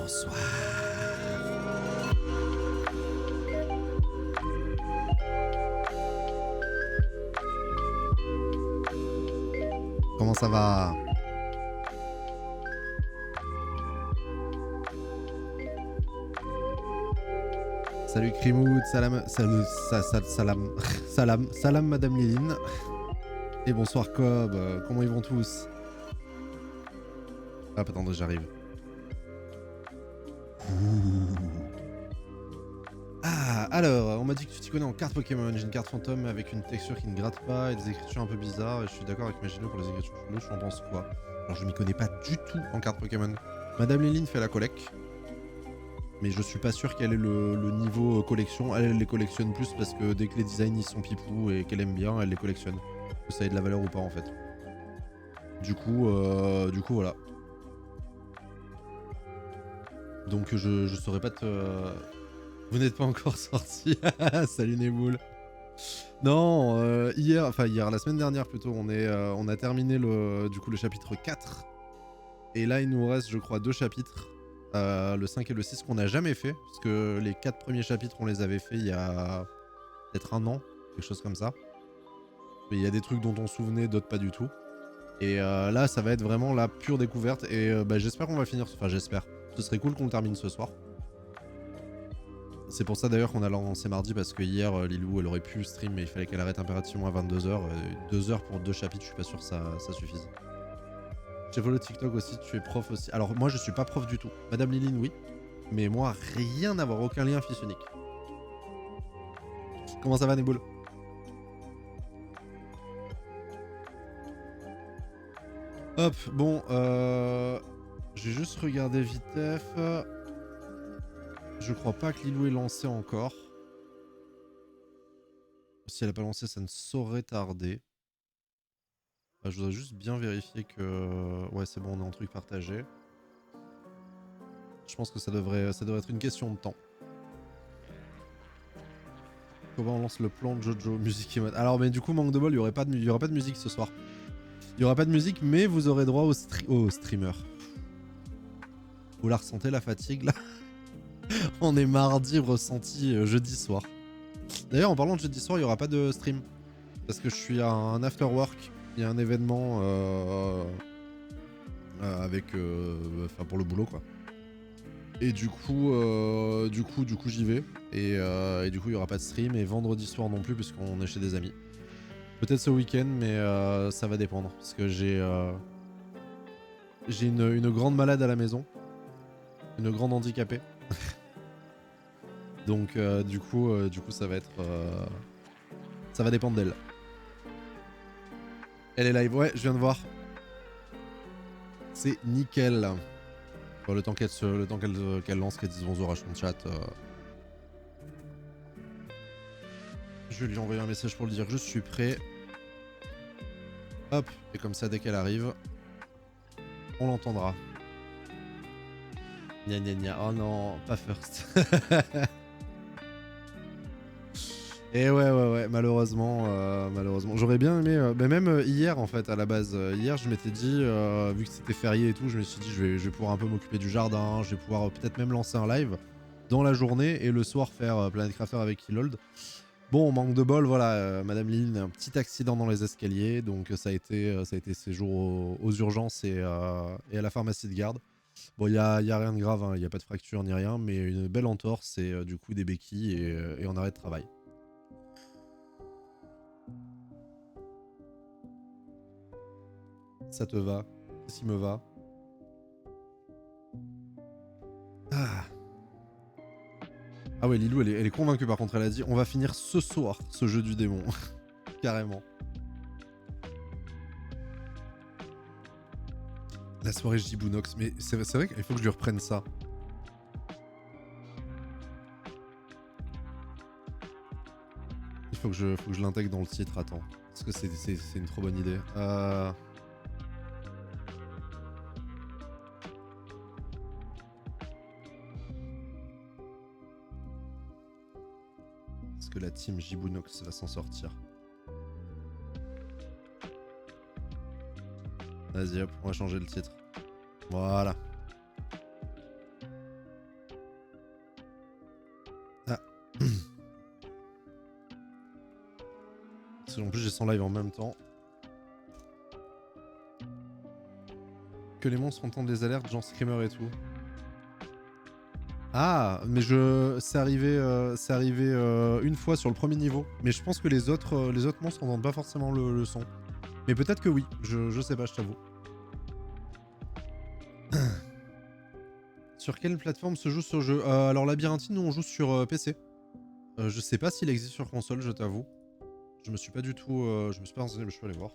Bonsoir. Comment ça va? Salut Krimoud, salam, salut, salam, salam Madame Liline. Et bonsoir Cobb, comment ils vont tous? Hop, attendez, j'arrive. Ah, alors, on m'a dit que tu t'y connais en cartes Pokémon. J'ai une carte fantôme avec une texture qui ne gratte pas et des écritures un peu bizarres. Et je suis d'accord avec Magino pour les écritures cheloues. Je en pense quoi? Alors, je m'y connais pas du tout en cartes Pokémon. Madame Liline fait la collecte. Mais je suis pas sûr qu'elle ait le niveau collection. Elle les collectionne plus parce que dès que les designs ils sont pipou et qu'elle aime bien, elle les collectionne. Que ça ait de la valeur ou pas en fait. Du coup voilà. Donc je saurais pas te... Vous n'êtes pas encore sorti. Salut Neboul. Non, hier, la semaine dernière plutôt, on a terminé le chapitre 4. Et là il nous reste je crois 2 chapitres. Le 5 et le 6 qu'on n'a jamais fait. Parce que les 4 premiers chapitres on les avait fait il y a peut-être 1 an. Quelque chose comme ça. Mais il y a des trucs dont on se souvenait, d'autres pas du tout. Et là ça va être vraiment la pure découverte. Et j'espère qu'on va finir... Enfin j'espère. Ce serait cool qu'on le termine ce soir. C'est pour ça d'ailleurs qu'on a lancé mardi, parce que hier Lilou elle aurait pu stream mais il fallait qu'elle arrête impérativement à 22h. 2 heures pour 2 chapitres, je suis pas sûr que ça suffise. J'ai follow TikTok aussi, tu es prof aussi. Alors moi je suis pas prof du tout. Madame Liline oui, mais moi rien à voir, aucun lien fils unique. Comment ça va Neboul? Hop, bon j'ai juste regardé vitef. Je crois pas que Lilou est lancé encore. Si elle a pas lancé, ça ne saurait tarder. Je voudrais juste bien vérifier que... Ouais, c'est bon, on est en truc partagé. Je pense que ça devrait être une question de temps. Comment on lance le plan de Jojo, musique et mode. Alors, mais du coup, manque de bol, il y aura pas de musique ce soir. Il y aura pas de musique, mais vous aurez droit au streamer. Vous la ressentez, la fatigue, là? On est mardi, ressenti jeudi soir. D'ailleurs, en parlant de jeudi soir, il y aura pas de stream. Parce que je suis à un after work. Il y a un événement avec... Enfin, pour le boulot, quoi. Et du coup j'y vais. Et du coup, il n'y aura pas de stream. Et vendredi soir non plus, puisqu'on est chez des amis. Peut-être ce week-end, mais ça va dépendre. Parce que j'ai une grande malade à la maison. Une grande handicapée. Donc du coup, ça va être... ça va dépendre d'elle. Elle est live. Ouais, je viens de voir. C'est nickel. Bon, le temps qu'elle lance, qu'elle dise bonjour à son chat. Je vais lui envoyer un message pour lui dire que je suis prêt. Hop, et comme ça, dès qu'elle arrive, on l'entendra. Gna gna gna. Oh non, pas first. Et ouais, malheureusement. J'aurais bien aimé, même hier en fait, à la base. Hier, je m'étais dit, vu que c'était férié et tout, je me suis dit, je vais pouvoir un peu m'occuper du jardin, je vais pouvoir peut-être même lancer un live dans la journée et le soir faire Planet Crafter avec Kilold. Bon, manque de bol, voilà, Madame Liline, un petit accident dans les escaliers, donc ça a été séjour aux urgences et à la pharmacie de garde. Bon, y a rien de grave, il n'y a pas de fracture ni rien, mais une belle entorse et du coup des béquilles et en arrêt de travail. Ça te va? Qu'est-ce qui me va? Ah ouais, Lilou, elle est convaincue par contre, elle a dit on va finir ce soir ce jeu du démon. Carrément. La soirée Jibounox, mais c'est vrai qu'il faut que je lui reprenne ça. Il faut que je l'intègre dans le titre, attends. Parce que c'est une trop bonne idée. Est-ce que la team Jibounox va s'en sortir? Vas-y hop, on va changer le titre. Voilà. en live en même temps. Que les monstres entendent les alertes, genre Screamer et tout. Ah, mais c'est arrivé une fois sur le premier niveau. Mais je pense que les autres monstres n'entendent pas forcément le son. Mais peut-être que oui, je sais pas, je t'avoue. Sur quelle plateforme se joue ce jeu? Alors Labyrinthine, nous on joue sur PC. Je sais pas s'il existe sur console, je t'avoue. Je me suis pas du tout... je me suis pas renseigné, mais je peux aller voir.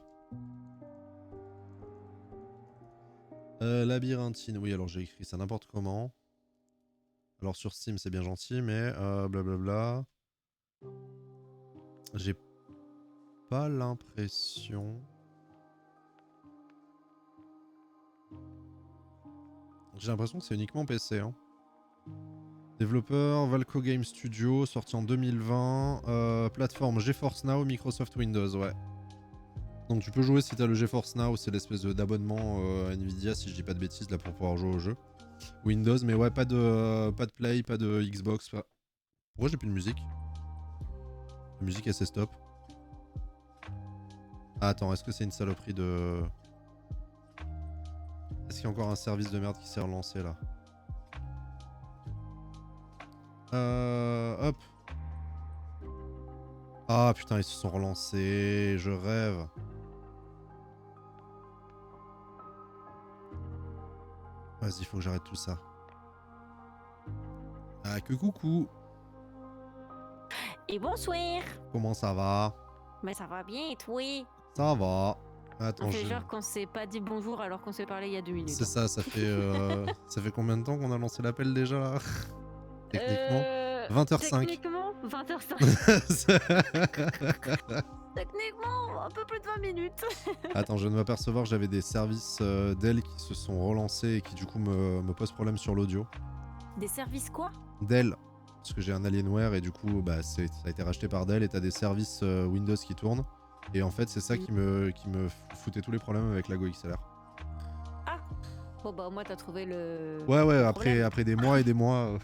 Labyrinthine, oui, alors j'ai écrit ça n'importe comment. Alors sur Steam c'est bien gentil, mais blablabla. J'ai pas l'impression... J'ai l'impression que c'est uniquement PC. Hein. Développeur Valco Game Studio, sorti en 2020. Plateforme GeForce Now, Microsoft Windows, ouais. Donc tu peux jouer si t'as le GeForce Now, c'est l'espèce d'abonnement Nvidia, si je dis pas de bêtises, là pour pouvoir jouer au jeu. Windows, mais ouais, pas de Play, pas de Xbox. Pas... Pourquoi j'ai plus de musique? La musique elle s'est stop. Ah, attends, est-ce que c'est une saloperie de... Est-ce qu'il y a encore un service de merde qui s'est relancé là? Hop. Ah putain, ils se sont relancés, je rêve. Vas-y, faut que j'arrête tout ça. Ah, que coucou. Et bonsoir. Comment ça va? Mais ça va bien et toi? Ça va. Attends, on fait genre qu'on s'est pas dit bonjour alors qu'on s'est parlé il y a 2 minutes. C'est ça, ça fait combien de temps qu'on a lancé l'appel déjà là? Techniquement 20h05. Techniquement 20h05. Techniquement un peu plus de 20 minutes. Attends, je viens de m'apercevoir, j'avais des services Dell qui se sont relancés et qui du coup me posent problème sur l'audio. Des services quoi? Dell. Parce que j'ai un Alienware et du coup bah, ça a été racheté par Dell et t'as des services Windows qui tournent. Et en fait c'est ça qui me foutait tous les problèmes avec la Go XLR. Ah. Bon bah au moins t'as trouvé le... Ouais, après des mois et des mois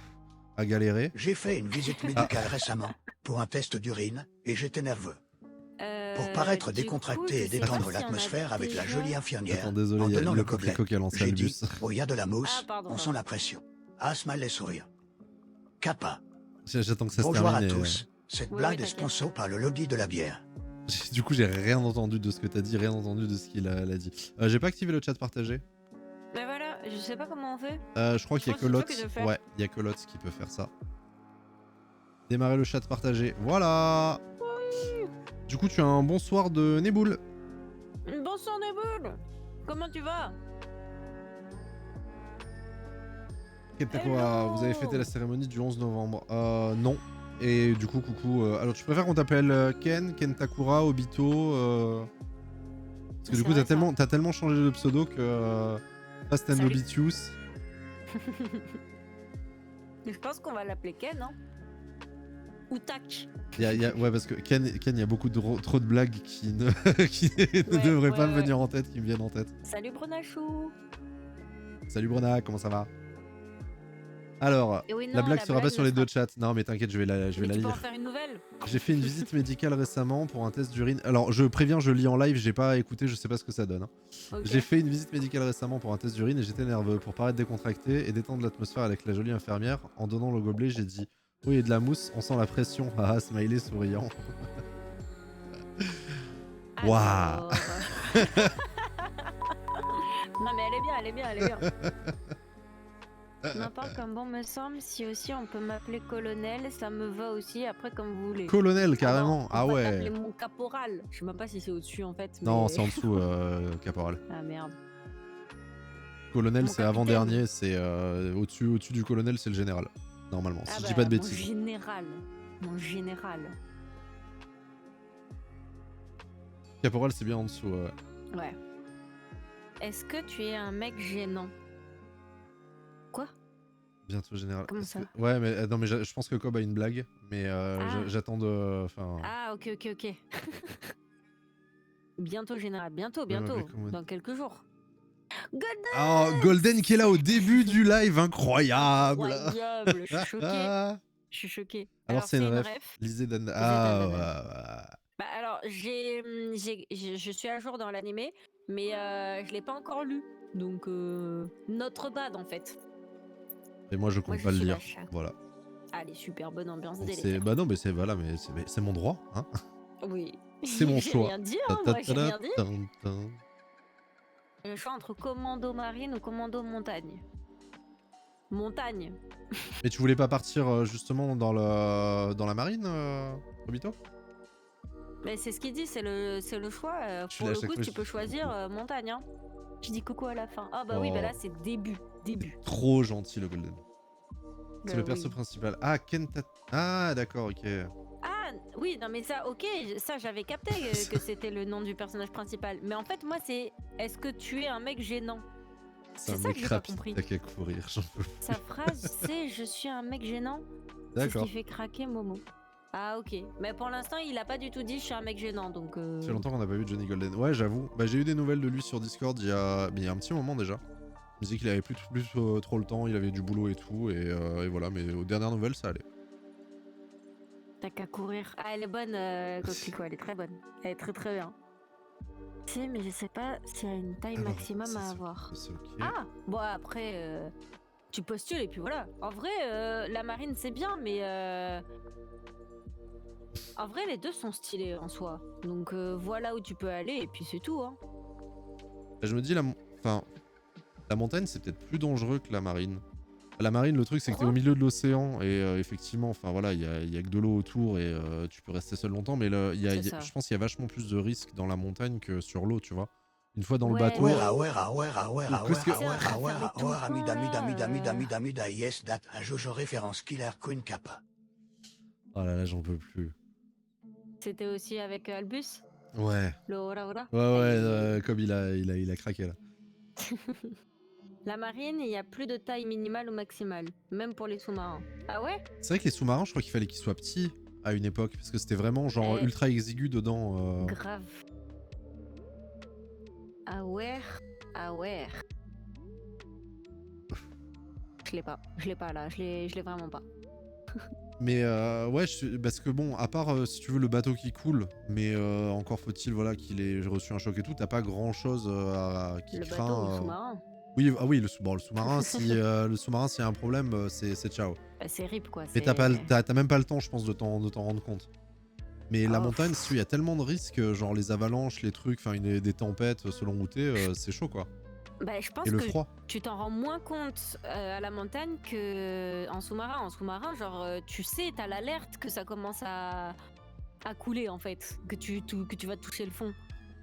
à galérer. J'ai fait une visite médicale récemment pour un test d'urine et j'étais nerveux. Pour paraître décontracté et détendre l'atmosphère avec la jolie infirmière, attends, désolé, en il y a donnant le le gobelet, coquelicot qui a lancé j'ai le dit bus. « Oh, il y a de la mousse, pardon, on sent la pression. » Asma les sourire. Kappa. J'attends que ça se Bonjour à termine. tous. Cette blague est sponsor par le lobby de la bière. Du coup, j'ai rien entendu de ce que t'as dit, rien entendu de ce qu'il a dit. J'ai pas activé le chat partagé. Mais voilà, je sais pas comment on fait. Je crois qu'il y a que l'autre. Ouais, il y a que l'autre qui peut faire ça. Démarrer le chat partagé. Voilà. Oui. Du coup, tu as un bonsoir de Neboul. Bonsoir Neboul. Comment tu vas? Kentakura, vous avez fêté la cérémonie du 11 novembre. Non. Et du coup, coucou. Alors, tu préfères qu'on t'appelle Ken, Kentakura, Obito Parce que du coup, t'as tellement changé de pseudo que Fast and Obitius. Je pense qu'on va l'appeler Ken, hein. Ou Tac. Ouais, parce que Ken, il y a beaucoup trop de blagues qui ne, devraient pas me venir en tête, qui me viennent en tête. Salut Brunachou. Salut Bruna, comment ça va? Alors, oui, non, la blague sera pas sur les deux chats. Non, mais t'inquiète, je vais la tu lire. Peux en faire une nouvelle. J'ai fait une visite médicale récemment pour un test d'urine. Alors, je préviens, je lis en live, j'ai pas écouté, je sais pas ce que ça donne. Hein. Okay. J'ai fait une visite médicale récemment pour un test d'urine et j'étais nerveux. Pour paraître décontracté et détendre l'atmosphère avec la jolie infirmière, en donnant le gobelet, j'ai dit « Oui, et de la mousse, on sent la pression. » Ah, smiley souriant. Waouh. Non, mais elle est bien. On parle comme bon me semble, si aussi on peut m'appeler colonel, ça me va aussi, après comme vous voulez. Colonel, carrément. Ah ouais. T'appeler mon caporal. Je sais même pas si c'est au-dessus en fait. Mais... Non, c'est en dessous, caporal. Ah merde. Colonel, c'est avant-dernier, c'est au-dessus du colonel, c'est le général. Normalement, si je dis pas de bêtises. Mon général. Caporal, c'est bien en dessous, ouais. Est-ce que tu es un mec gênant? Quoi? Bientôt général. Comment ça? Ouais, mais non, mais je pense que Cobb a une blague, mais j'attends de. Ah, ok. Bientôt général, bientôt, dans quelques jours. Golden! Oh, Golden qui est là au début du live, incroyable! Incroyable, je suis choquée. Alors c'est une ref. Lisez Dan. Ah, Bah alors, Alors, je suis à jour dans l'animé, mais je l'ai pas encore lu. Donc, notre bad en fait. Et moi, je Moi, compte je pas le suis lire. vache. Voilà. Allez, super bonne ambiance Donc délétère. bah non, mais c'est voilà, mais c'est mon droit, hein. Oui. C'est mon J'ai choix. rien dit, Ta hein, ta moi, ta j'ai ta rien dit. tan, tan. Le choix entre commando marine ou commando montagne. Montagne. Mais tu voulais pas partir justement dans la marine, Obito? Mais c'est ce qu'il dit, c'est le choix. Je suis Pour là à le chaque coup, fois, tu peux choisir montagne. Hein. Je dis coucou à la fin. Ah bah oui, bah Oh, là c'est début. trop gentil le Golden. C'est Bah le perso oui. principal. Ah, Kenta. Ah, d'accord, ok. Ah oui, non mais ça, ok, ça j'avais capté que c'était le nom du personnage principal. Mais en fait, moi c'est, est-ce que tu es un mec gênant? C'est un C'est ça que mec j'ai pas rapide, compris. t'as qu'à courir, j'en peux plus. Sa phrase c'est je suis un mec gênant. C'est ce D'accord. qui fait craquer Momo. Ah ok, mais pour l'instant il a pas du tout dit je suis un mec gênant donc. Ça fait longtemps qu'on n'a pas vu Johnny Golden. Ouais, j'avoue. Bah, j'ai eu des nouvelles de lui sur Discord mais il y a un petit moment déjà. Il me disait qu'il avait plus trop le temps, il avait du boulot et tout, et voilà, mais aux dernières nouvelles, ça allait. T'as qu'à courir. Ah elle est bonne, Coquelicot, elle est très bonne. Elle est très très bien. Si, mais je sais pas s'il y a une taille Alors, maximum ça, à c'est avoir. ok, c'est ok. Ah bon après tu postules et puis voilà. En vrai la marine c'est bien mais en vrai les deux sont stylés en soi. Donc voilà où tu peux aller et puis c'est tout hein. Bah, je me dis, enfin, la montagne, c'est peut-être plus dangereux que la marine. La marine, le truc, c'est que t'es au milieu de l'océan, et effectivement, enfin voilà, il y a que de l'eau autour, et tu peux rester seul longtemps, mais je pense qu'il y a vachement plus de risques dans la montagne que sur l'eau, tu vois. Une fois dans le bateau... qu'est-ce que- Amida, yes, that, a Jojo référence killer Queen Kappa. Oh là là, j'en peux plus. C'était aussi avec Albus. Ouais. Le ora ora. Ouais, comme il a craqué, là. La marine, il y a plus de taille minimale ou maximale, même pour les sous-marins. Ah ouais? C'est vrai que les sous-marins, je crois qu'il fallait qu'ils soient petits à une époque, parce que c'était vraiment genre ultra exigu dedans. Grave. Ah ouais. Je l'ai pas là, je l'ai vraiment pas. Mais ouais, parce que bon, à part si tu veux le bateau qui coule, mais encore faut-il voilà qu'il ait reçu un choc et tout, t'as pas grand-chose qui Le craint. bateau ou le sous-marin? Oui, ah oui, le sous-marin, si le sous-marin s'il y a un problème, c'est ciao. Bah, c'est rip quoi. Mais t'as même pas le temps, je pense, de t'en rendre compte. Mais la montagne, il y a tellement de risques, genre les avalanches, les trucs, enfin des tempêtes selon où t'es, c'est chaud quoi. Bah, je pense et le que froid. tu t'en rends moins compte à la montagne que en sous-marin. En sous-marin, genre tu sais, t'as l'alerte que ça commence à couler en fait, que tu vas toucher le fond.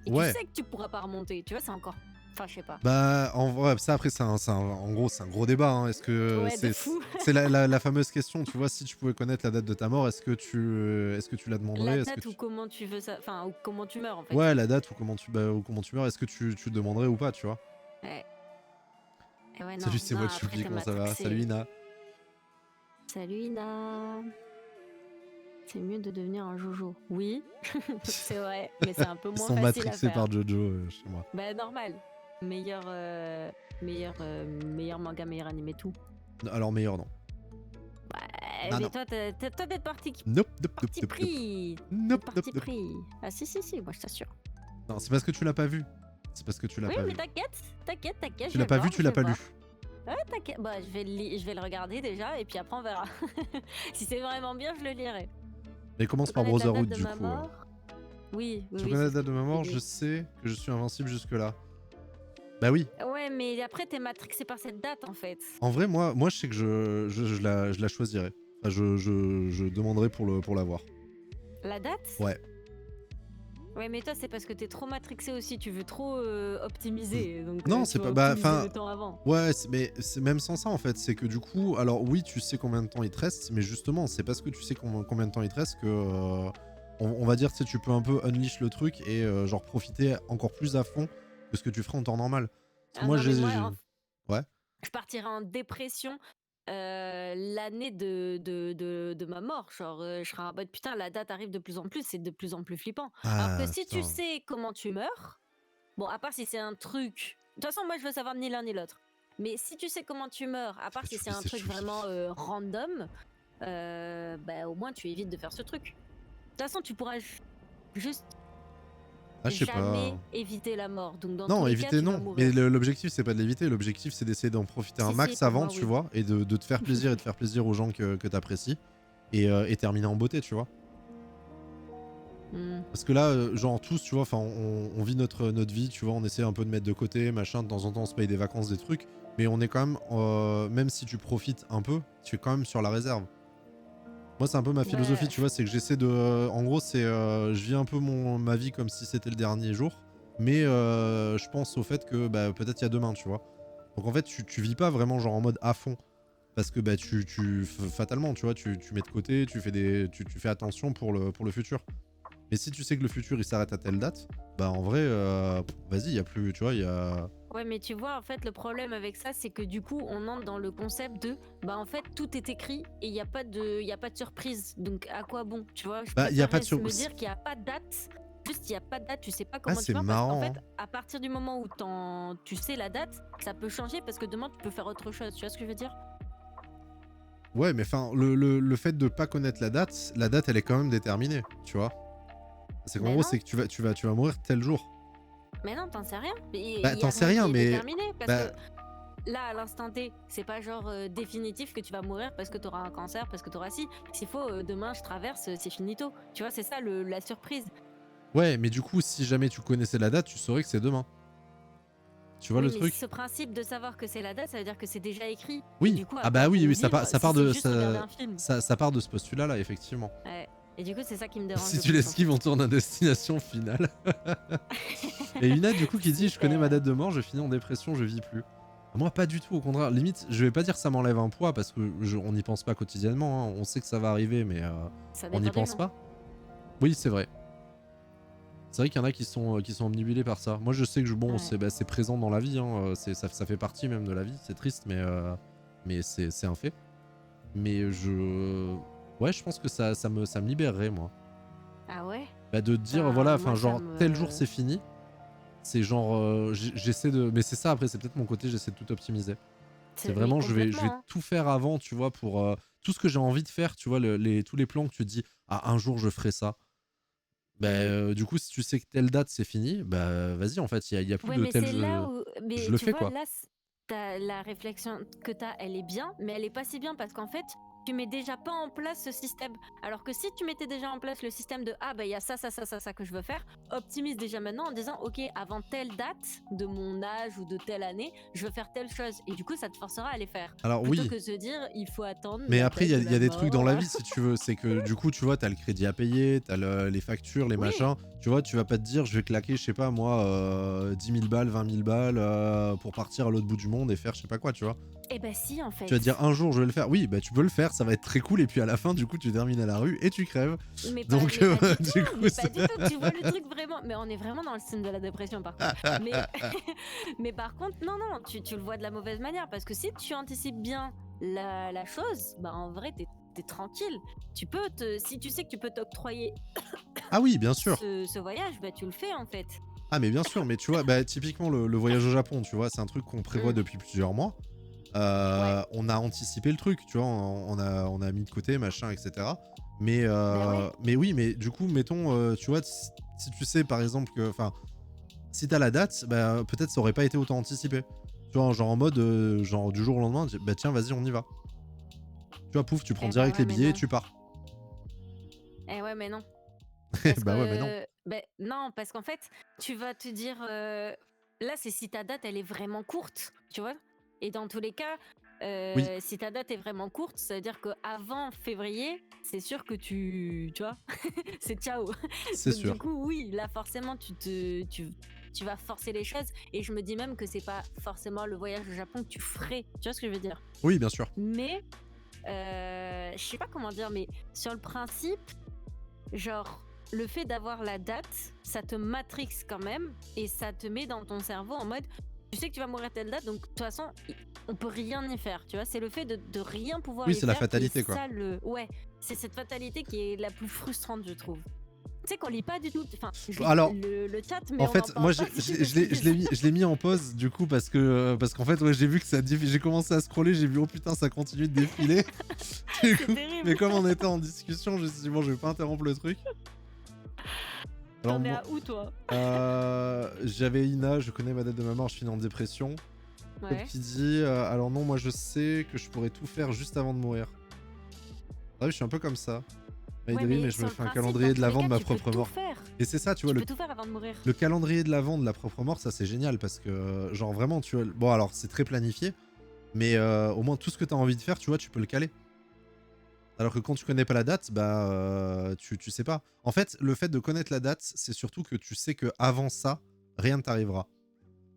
Et Ouais. tu sais que tu pourras pas remonter. Tu vois, c'est encore. Enfin, je sais pas. Bah, en vrai, ça après, en gros, c'est un gros débat. Hein. Est-ce que Ouais, de fou. c'est la fameuse question, tu vois, si tu pouvais connaître la date de ta mort, est-ce que tu la demanderais? La date ou comment tu veux ça, enfin, ou comment tu meurs en fait. Ouais, la date ou comment tu meurs, est-ce que tu le demanderais ou pas, tu vois? Ouais. Et ouais, non, Salut, c'est non, moi, après, Choupi, t'es comment ça va? matrixé. Salut, Ina. Salut, Ina. C'est mieux de devenir un Jojo. Oui, c'est vrai, mais c'est un peu moins facile à faire. Ils sont matrixés par Jojo chez moi. Bah, normal. Meilleur manga, meilleur animé, tout. Alors, meilleur, non. Bah, Non, mais non. toi, t'es parti Nope. pris. Nope. Parti pris. Ah, si, moi, je t'assure. Non, c'est parce que tu l'as pas vu. C'est parce que tu l'as Oui, pas mais vu. t'inquiète. Tu l'as pas vu, tu l'as pas lu. Ouais, t'inquiète. Bah, je vais le regarder déjà, et puis après, on verra. Si c'est vraiment bien, je le lirai. Mais commence par Brotherhood, du coup. Oui. Tu connais la date de ma mort? Je sais que je suis invincible jusque-là. Bah oui. Ouais, mais après, t'es matrixé par cette date, en fait. En vrai, moi je sais que je la choisirais. Enfin, je demanderais pour l'avoir. La date? Ouais. Ouais, mais toi, c'est parce que t'es trop matrixé aussi. Tu veux trop optimiser. Donc, non, c'est pas. le temps avant. Ouais, mais c'est même sans ça en fait. C'est que du coup, alors oui, tu sais combien de temps il te reste, mais justement, c'est parce que tu sais combien de temps il te reste que. On va dire, tu sais, tu peux un peu unleash le truc et genre profiter encore plus à fond que ce que tu ferais en temps normal. Parce que ouais. Je partirais en dépression l'année de ma mort. Genre, je serais en mode putain, la date arrive de plus en plus, c'est de plus en plus flippant. Alors que si tu sais comment tu meurs, bon, à part si c'est un truc. De toute façon, moi, je veux savoir ni l'un ni l'autre. Mais si tu sais comment tu meurs, à part si c'est un truc vraiment random, bah, au moins tu évites de faire ce truc. De toute façon, tu pourras juste Ah, je sais jamais pas. éviter la mort. Donc dans tous Non, les cas, éviter, tu vas non. mourir. Mais l'objectif, c'est pas de l'éviter. L'objectif, c'est d'essayer d'en profiter un Si, max si, pour avant, moi, tu oui. vois, et de te faire plaisir et de faire plaisir aux gens que t'apprécies. Et terminer en beauté, tu vois. Parce que là, genre tous, tu vois, enfin, on vit notre vie, tu vois, on essaie un peu de mettre de côté, machin, de temps en temps, on se paye des vacances, des trucs. Mais on est quand même, même si tu profites un peu, tu es quand même sur la réserve. Moi, c'est un peu ma philosophie, Ouais. tu vois, c'est que j'essaie de... en gros, c'est... je vis un peu ma vie comme si c'était le dernier jour. Mais je pense au fait que bah, peut-être il y a demain, tu vois. Donc en fait, tu vis pas vraiment genre en mode à fond. Parce que bah, fatalement, tu vois, tu mets de côté, tu fais attention pour le futur. Mais si tu sais que le futur il s'arrête à telle date, bah en vrai, vas-y, il y a plus, tu vois, il y a... Ouais, mais tu vois, en fait, le problème avec ça, c'est que du coup, on entre dans le concept de, bah en fait, tout est écrit et il n'y a pas de surprise. Donc à quoi bon, tu vois? Je Bah, il y a pas préférerais de me surprise. dire qu'il n'y a pas de date. Juste, il n'y a pas de date, tu sais pas Ah, comment tu c'est vas, parce qu'en marrant, fait, hein. à partir du moment où tu sais la date, ça peut changer parce que demain, tu peux faire autre chose. Tu vois ce que je veux dire? Ouais, mais enfin, le fait de pas connaître la date, elle est quand même déterminée, tu vois. C'est qu'en Mais gros, non. c'est que tu vas mourir tel jour. Mais non, t'en sais rien. Bah, Il y t'en a sais rien rien, qui est mais... déterminé parce Bah, que là, à l'instant T, c'est pas genre définitif que tu vas mourir parce que t'auras un cancer, parce que t'auras ci. S'il faut, demain je traverse, c'est finito. Tu vois, c'est ça la surprise. ouais, mais du coup, si jamais tu connaissais la date, tu saurais que c'est demain. Tu vois Oui, le mais truc? ce principe de savoir que c'est la date, ça veut dire que c'est déjà écrit. Et Oui. du coup, à Ah quoi bah oui, bon oui, vivre ça si part c'est de juste regarder un film? ça part de ce postulat-là, effectivement. Ouais. Et du coup, c'est ça qui me dérange Si le tu plus, en l'esquives, fait. on tourne à destination finale. Et Una, du coup, qui dit « Je connais ma Super. date de mort, je finis en dépression, je vis plus ». Moi, pas du tout, au contraire. Limite, je vais pas dire que ça m'enlève un poids, parce que on n'y pense pas quotidiennement, hein. On sait que ça va arriver, mais Ça on n'y dépend des pense gens. pas. Oui, c'est vrai. C'est vrai qu'il y en a qui sont omnibulés par ça. Moi, je sais que bon, Ouais. c'est présent dans la vie, hein. Ça fait partie même de la vie. C'est triste, mais c'est un fait. Mais ouais, je pense que ça me libérerait, moi. Ah ouais? Bah, de te dire, Ben, voilà, moi, enfin, ça genre, tel jour me... c'est fini. C'est genre, j'essaie de... Mais c'est ça, après, c'est peut-être mon côté, j'essaie de tout optimiser. C'est Mais vraiment, je vais complètement, hein. tout faire avant, tu vois, pour tout ce que j'ai envie de faire, tu vois, tous les plans que tu te dis, ah, un jour je ferai ça. Bah, du coup, si tu sais que telle date c'est fini, bah vas-y, en fait, il y a plus Ouais, de mais tel c'est là où... je Mais le tu fais, vois, quoi. là, la réflexion que t'as, elle est bien, mais elle est pas si bien parce qu'en fait, tu mets déjà pas en place ce système. Alors que si tu mettais déjà en place le système de ah bah il y a ça que je veux faire, optimise déjà maintenant en disant ok, avant telle date de mon âge ou de telle année, je veux faire telle chose. Et du coup, ça te forcera à les faire. Alors Plutôt oui, que se dire il faut attendre mais la après, date de il y la a des trucs dans la mort. vie, si tu veux. C'est que du coup, tu vois, t'as le crédit à payer, t'as les factures, les Oui. machins. Tu vois, tu vas pas te dire, je vais claquer, je sais pas moi, 10 000 balles, 20 000 balles pour partir à l'autre bout du monde et faire je sais pas quoi, tu vois. Eh ben si, en fait. Tu vas te dire, un jour, je vais le faire. Oui, bah tu peux le faire, ça va être très cool. Et puis à la fin, du coup, tu termines à la rue et tu crèves. Mais pas, Donc, mais pas du du tout, coup, mais pas du tout. Tu vois le truc vraiment. Mais on est vraiment dans le signe de la dépression par contre. Mais, mais par contre, non, tu le vois de la mauvaise manière parce que si tu anticipes bien la chose, bah en vrai, t'es tranquille. Si tu sais que tu peux t'octroyer Ah oui, bien sûr. ce voyage, bah tu le fais en fait. Ah mais bien sûr, mais tu vois, bah typiquement le voyage au Japon, tu vois, c'est un truc qu'on prévoit depuis plusieurs mois. Ouais. On a anticipé le truc, tu vois, on a mis de côté, machin, etc. Mais, Bah ouais. mais oui, mais du coup, mettons, tu vois, si tu sais par exemple que, enfin, si t'as la date, bah peut-être ça aurait pas été autant anticipé. Tu vois, genre en mode, genre du jour au lendemain, bah tiens, vas-y, on y va. Tu vois, pouf, tu prends Eh bah direct ouais, les mais billets et non. tu pars. Eh ouais, mais non. Parce Bah ouais, mais non. que, ben non, parce qu'en fait, tu vas te dire, là, c'est si ta date, elle est vraiment courte, tu vois. Et dans tous les cas, Oui, si ta date est vraiment courte, ça veut dire qu'avant février, c'est sûr que tu vois, c'est ciao. c'est Donc du sûr. coup, oui, là, forcément, tu vas forcer les choses. Et je me dis même que c'est pas forcément le voyage au Japon que tu ferais. Tu vois ce que je veux dire? Oui, bien sûr. Mais, je sais pas comment dire, mais sur le principe, genre, le fait d'avoir la date, ça te matrixe quand même et ça te met dans ton cerveau en mode tu sais que tu vas mourir telle date, donc de toute façon, on peut rien y faire, tu vois. C'est le fait de rien pouvoir Oui, y c'est la faire qui fatalité, est quoi. ça Ouais, c'est cette fatalité qui est la plus frustrante, je trouve. Tu sais qu'on lit pas du tout, enfin, Alors, le chat, mais en on fait, n'en moi, parle pas. je l'ai mis en pause, du coup, parce qu'en fait, ouais, j'ai vu que j'ai commencé à scroller, j'ai vu, oh putain, ça continue de défiler. Du coup, terrible. mais comme on était en discussion, je me suis dit, bon, je vais pas interrompre le truc. T'en es à où, toi? J'avais Ina, je connais ma date de ma mort, je finis en dépression. Ouais. Qui dit alors non, moi je sais que je pourrais tout faire juste avant de mourir. Ah oui, je suis un peu comme ça. Ouais, mais mais je me sur le fais un principe, calendrier dans de tous les l'avant de cas, ma tu peux propre tout mort. faire. Et c'est ça, tu vois, Tu peux tout faire avant de mourir. le calendrier de l'avant de la propre mort, ça c'est génial parce que, genre vraiment, tu vois. Bon, alors c'est très planifié, mais au moins tout ce que tu as envie de faire, tu vois, tu peux le caler. Alors que quand tu connais pas la date, bah tu sais pas. En fait, le fait de connaître la date, c'est surtout que tu sais que avant ça, rien ne t'arrivera.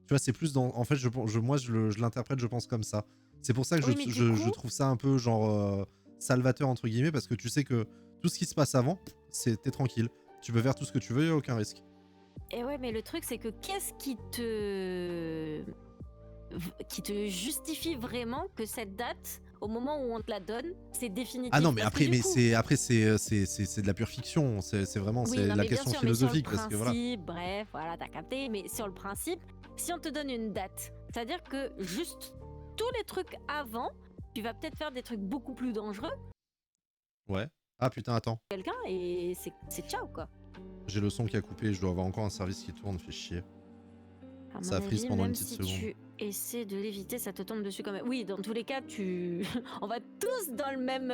Tu vois, c'est plus dans. En fait, moi, je l'interprète, je pense comme ça. C'est pour ça que Oui, mais du coup... je trouve ça un peu genre salvateur, entre guillemets, parce que tu sais que tout ce qui se passe avant, t'es tranquille. Tu peux faire tout ce que tu veux, y a aucun risque. Et ouais, mais le truc, c'est que qu'est-ce qui te justifie vraiment que cette date, au moment où on te la donne, c'est définitif? Ah non, mais Parce que après, du coup... c'est de la pure fiction. C'est vraiment Oui, non, la mais bien question sûr, mais sur le philosophique, parce que voilà. principe, bref, voilà, t'as capté. Mais sur le principe, si on te donne une date, c'est-à-dire que juste tous les trucs avant, tu vas peut-être faire des trucs beaucoup plus dangereux, Ouais. Ah putain, attends. quelqu'un, et c'est ciao, quoi. J'ai le son qui a coupé, je dois avoir encore un service qui tourne, fait chier. À Ça mon frise avis, pendant une même petite si seconde. tu essaies de l'éviter, ça te tombe dessus quand même. Oui, dans tous les cas, on va tous dans le même,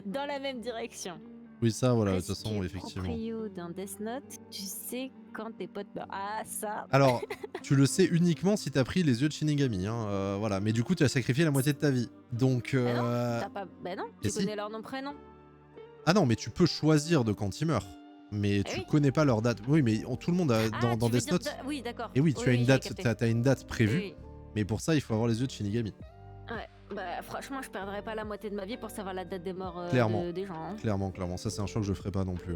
dans la même direction. Oui, ça, voilà, de Après, toute si tu façon, es effectivement. proprio d'un Death Note, tu sais quand tes potes meurent. Ah, ça. Alors, tu le sais uniquement si t'as pris les yeux de Shinigami, hein, voilà. Mais du coup, tu as sacrifié la moitié de ta vie. Donc. Ben non, t'as pas. Ben non, Et tu si. connais leur nom, prénom. Ah non, mais tu peux choisir de quand ils meurent. Mais Eh tu oui. connais pas leur date. Oui, mais tout le monde a Ah, dans tu veux Death dire Note. oui, d'accord. Et oui, tu as une j'avais date, capté. t'as une date prévue. Oui, Mais pour ça, il faut avoir les yeux de Shinigami. ouais, bah franchement, je perdrais pas la moitié de ma vie pour savoir la date des morts Clairement. des gens. Hein. Clairement. Ça, c'est un choix que je ferai pas non plus.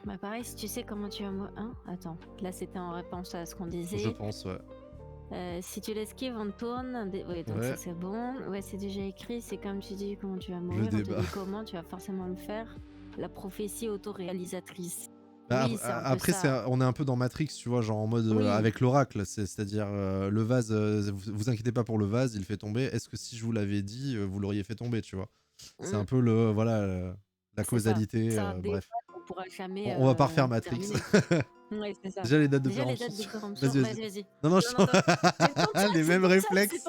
Bah pareil, si tu sais comment tu vas mourir. Hein, attends, là c'était en réponse à ce qu'on disait. Je pense, ouais. Si tu l'esquives, on tourne. Oui, donc ça c'est bon. Ouais, c'est déjà écrit. C'est comme tu dis comment tu vas mourir. On te dit comment tu vas forcément le faire. La prophétie autoréalisatrice. Bah, oui, après, on est un peu dans Matrix, tu vois, genre en mode avec l'oracle. C'est-à-dire, le vase, vous inquiétez pas pour le vase, il fait tomber. Est-ce que si je vous l'avais dit, vous l'auriez fait tomber, tu vois? C'est un peu la causalité. Bref. On pourra jamais. On va pas refaire Matrix. Ouais, c'est ça. Déjà les dates de Déjà, les péremption. dates de péremption. Vas-y. Non, les mêmes réflexes.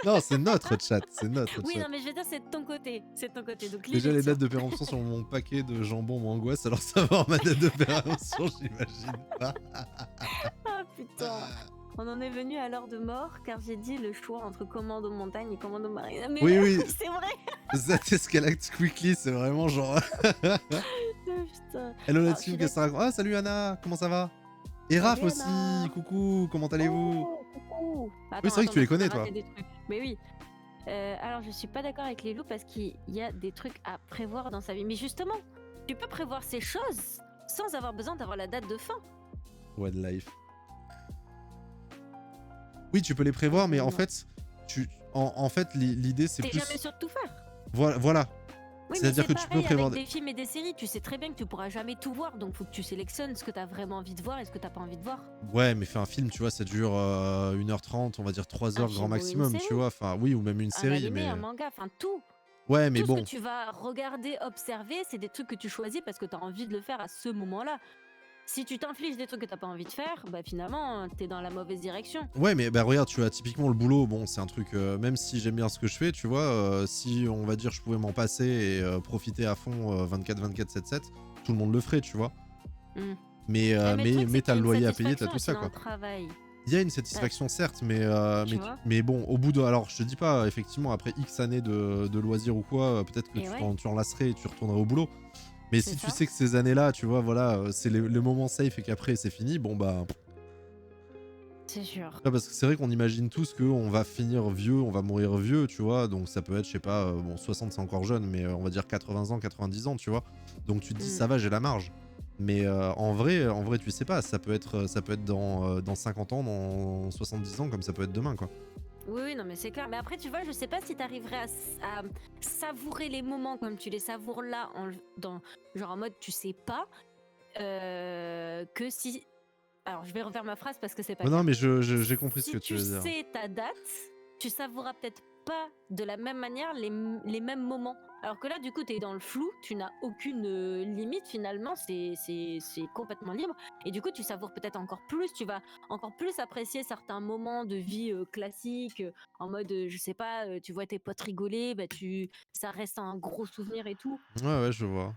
Non, c'est notre chat. Oui, non, mais je veux dire, c'est de ton côté. Donc, déjà les dates de péremption sur mon paquet de jambon m'angoisse, alors savoir ma date de péremption, j'imagine pas. Ah putain. On en est venu à l'heure de mort car j'ai dit le choix entre commando montagne et commando marine. Mais oui. C'est vrai. That escalates quickly, c'est vraiment genre. Putain. Hello la team, qu'est-ce que ça raconte? Ah, salut Anna, comment ça va? Et Raph aussi, coucou, comment allez-vous? Coucou. Oui, c'est vrai que tu les connais, toi. Mais oui. Alors, je suis pas d'accord avec les loups parce qu'il y a des trucs à prévoir dans sa vie. Mais justement, tu peux prévoir ces choses sans avoir besoin d'avoir la date de fin. What life. Oui, tu peux les prévoir, mais en fait, en fait, l'idée c'est plus. T'es jamais sûr de tout faire. Voilà. Oui, c'est-à-dire que tu peux prévoir des films et des séries, tu sais très bien que tu pourras jamais tout voir, donc faut que tu sélectionnes ce que t'as vraiment envie de voir et ce que t'as pas envie de voir. Ouais, mais fais un film, tu vois, ça dure 1h30, on va dire 3h grand maximum, tu vois. Enfin, oui, ou même une série, animé, mais. Un manga, enfin tout. Ouais, mais tout bon. Ce que tu vas regarder, observer, c'est des trucs que tu choisis parce que t'as envie de le faire à ce moment-là. Si tu t'infliges des trucs que t'as pas envie de faire, bah finalement, t'es dans la mauvaise direction. Ouais, mais bah regarde, tu vois, typiquement le boulot, bon, c'est un truc, même si j'aime bien ce que je fais, tu vois, si on va dire je pouvais m'en passer et profiter à fond 24/7, tout le monde le ferait, tu vois. Mais t'as le loyer à payer, t'as tout ça, quoi. Il y a une satisfaction, certes, mais bon, au bout de. Alors, je te dis pas, effectivement, après X années de loisirs ou quoi, peut-être que tu en lasserais et tu retournerais au boulot. Mais si tu sais que ces années-là, tu vois, voilà, c'est le moment safe et qu'après c'est fini, bon bah. C'est sûr. Parce que c'est vrai qu'on imagine tous qu'on va finir vieux, on va mourir vieux, tu vois. Donc ça peut être, je sais pas, bon, 60 c'est encore jeune, mais on va dire 80 ans, 90 ans, tu vois. Donc tu te dis, ça va, j'ai la marge. Mais en vrai, tu sais pas, ça peut être dans 50 ans, dans 70 ans, comme ça peut être demain, quoi. Oui, non, mais c'est clair. Mais après, tu vois, je sais pas si t'arriverais à savourer les moments comme tu les savoures là, genre en mode tu sais pas, que si. Alors, je vais refaire ma phrase parce que c'est pas clair. Non, mais j'ai compris ce que tu veux dire. Si tu sais ta date, tu savoureras peut-être pas de la même manière les mêmes moments. Alors que là, du coup, tu es dans le flou, tu n'as aucune limite finalement, c'est complètement libre. Et du coup, tu savoures peut-être encore plus, tu vas encore plus apprécier certains moments de vie classiques, en mode, je sais pas, tu vois tes potes rigoler, bah ça reste un gros souvenir et tout. Ouais, je vois.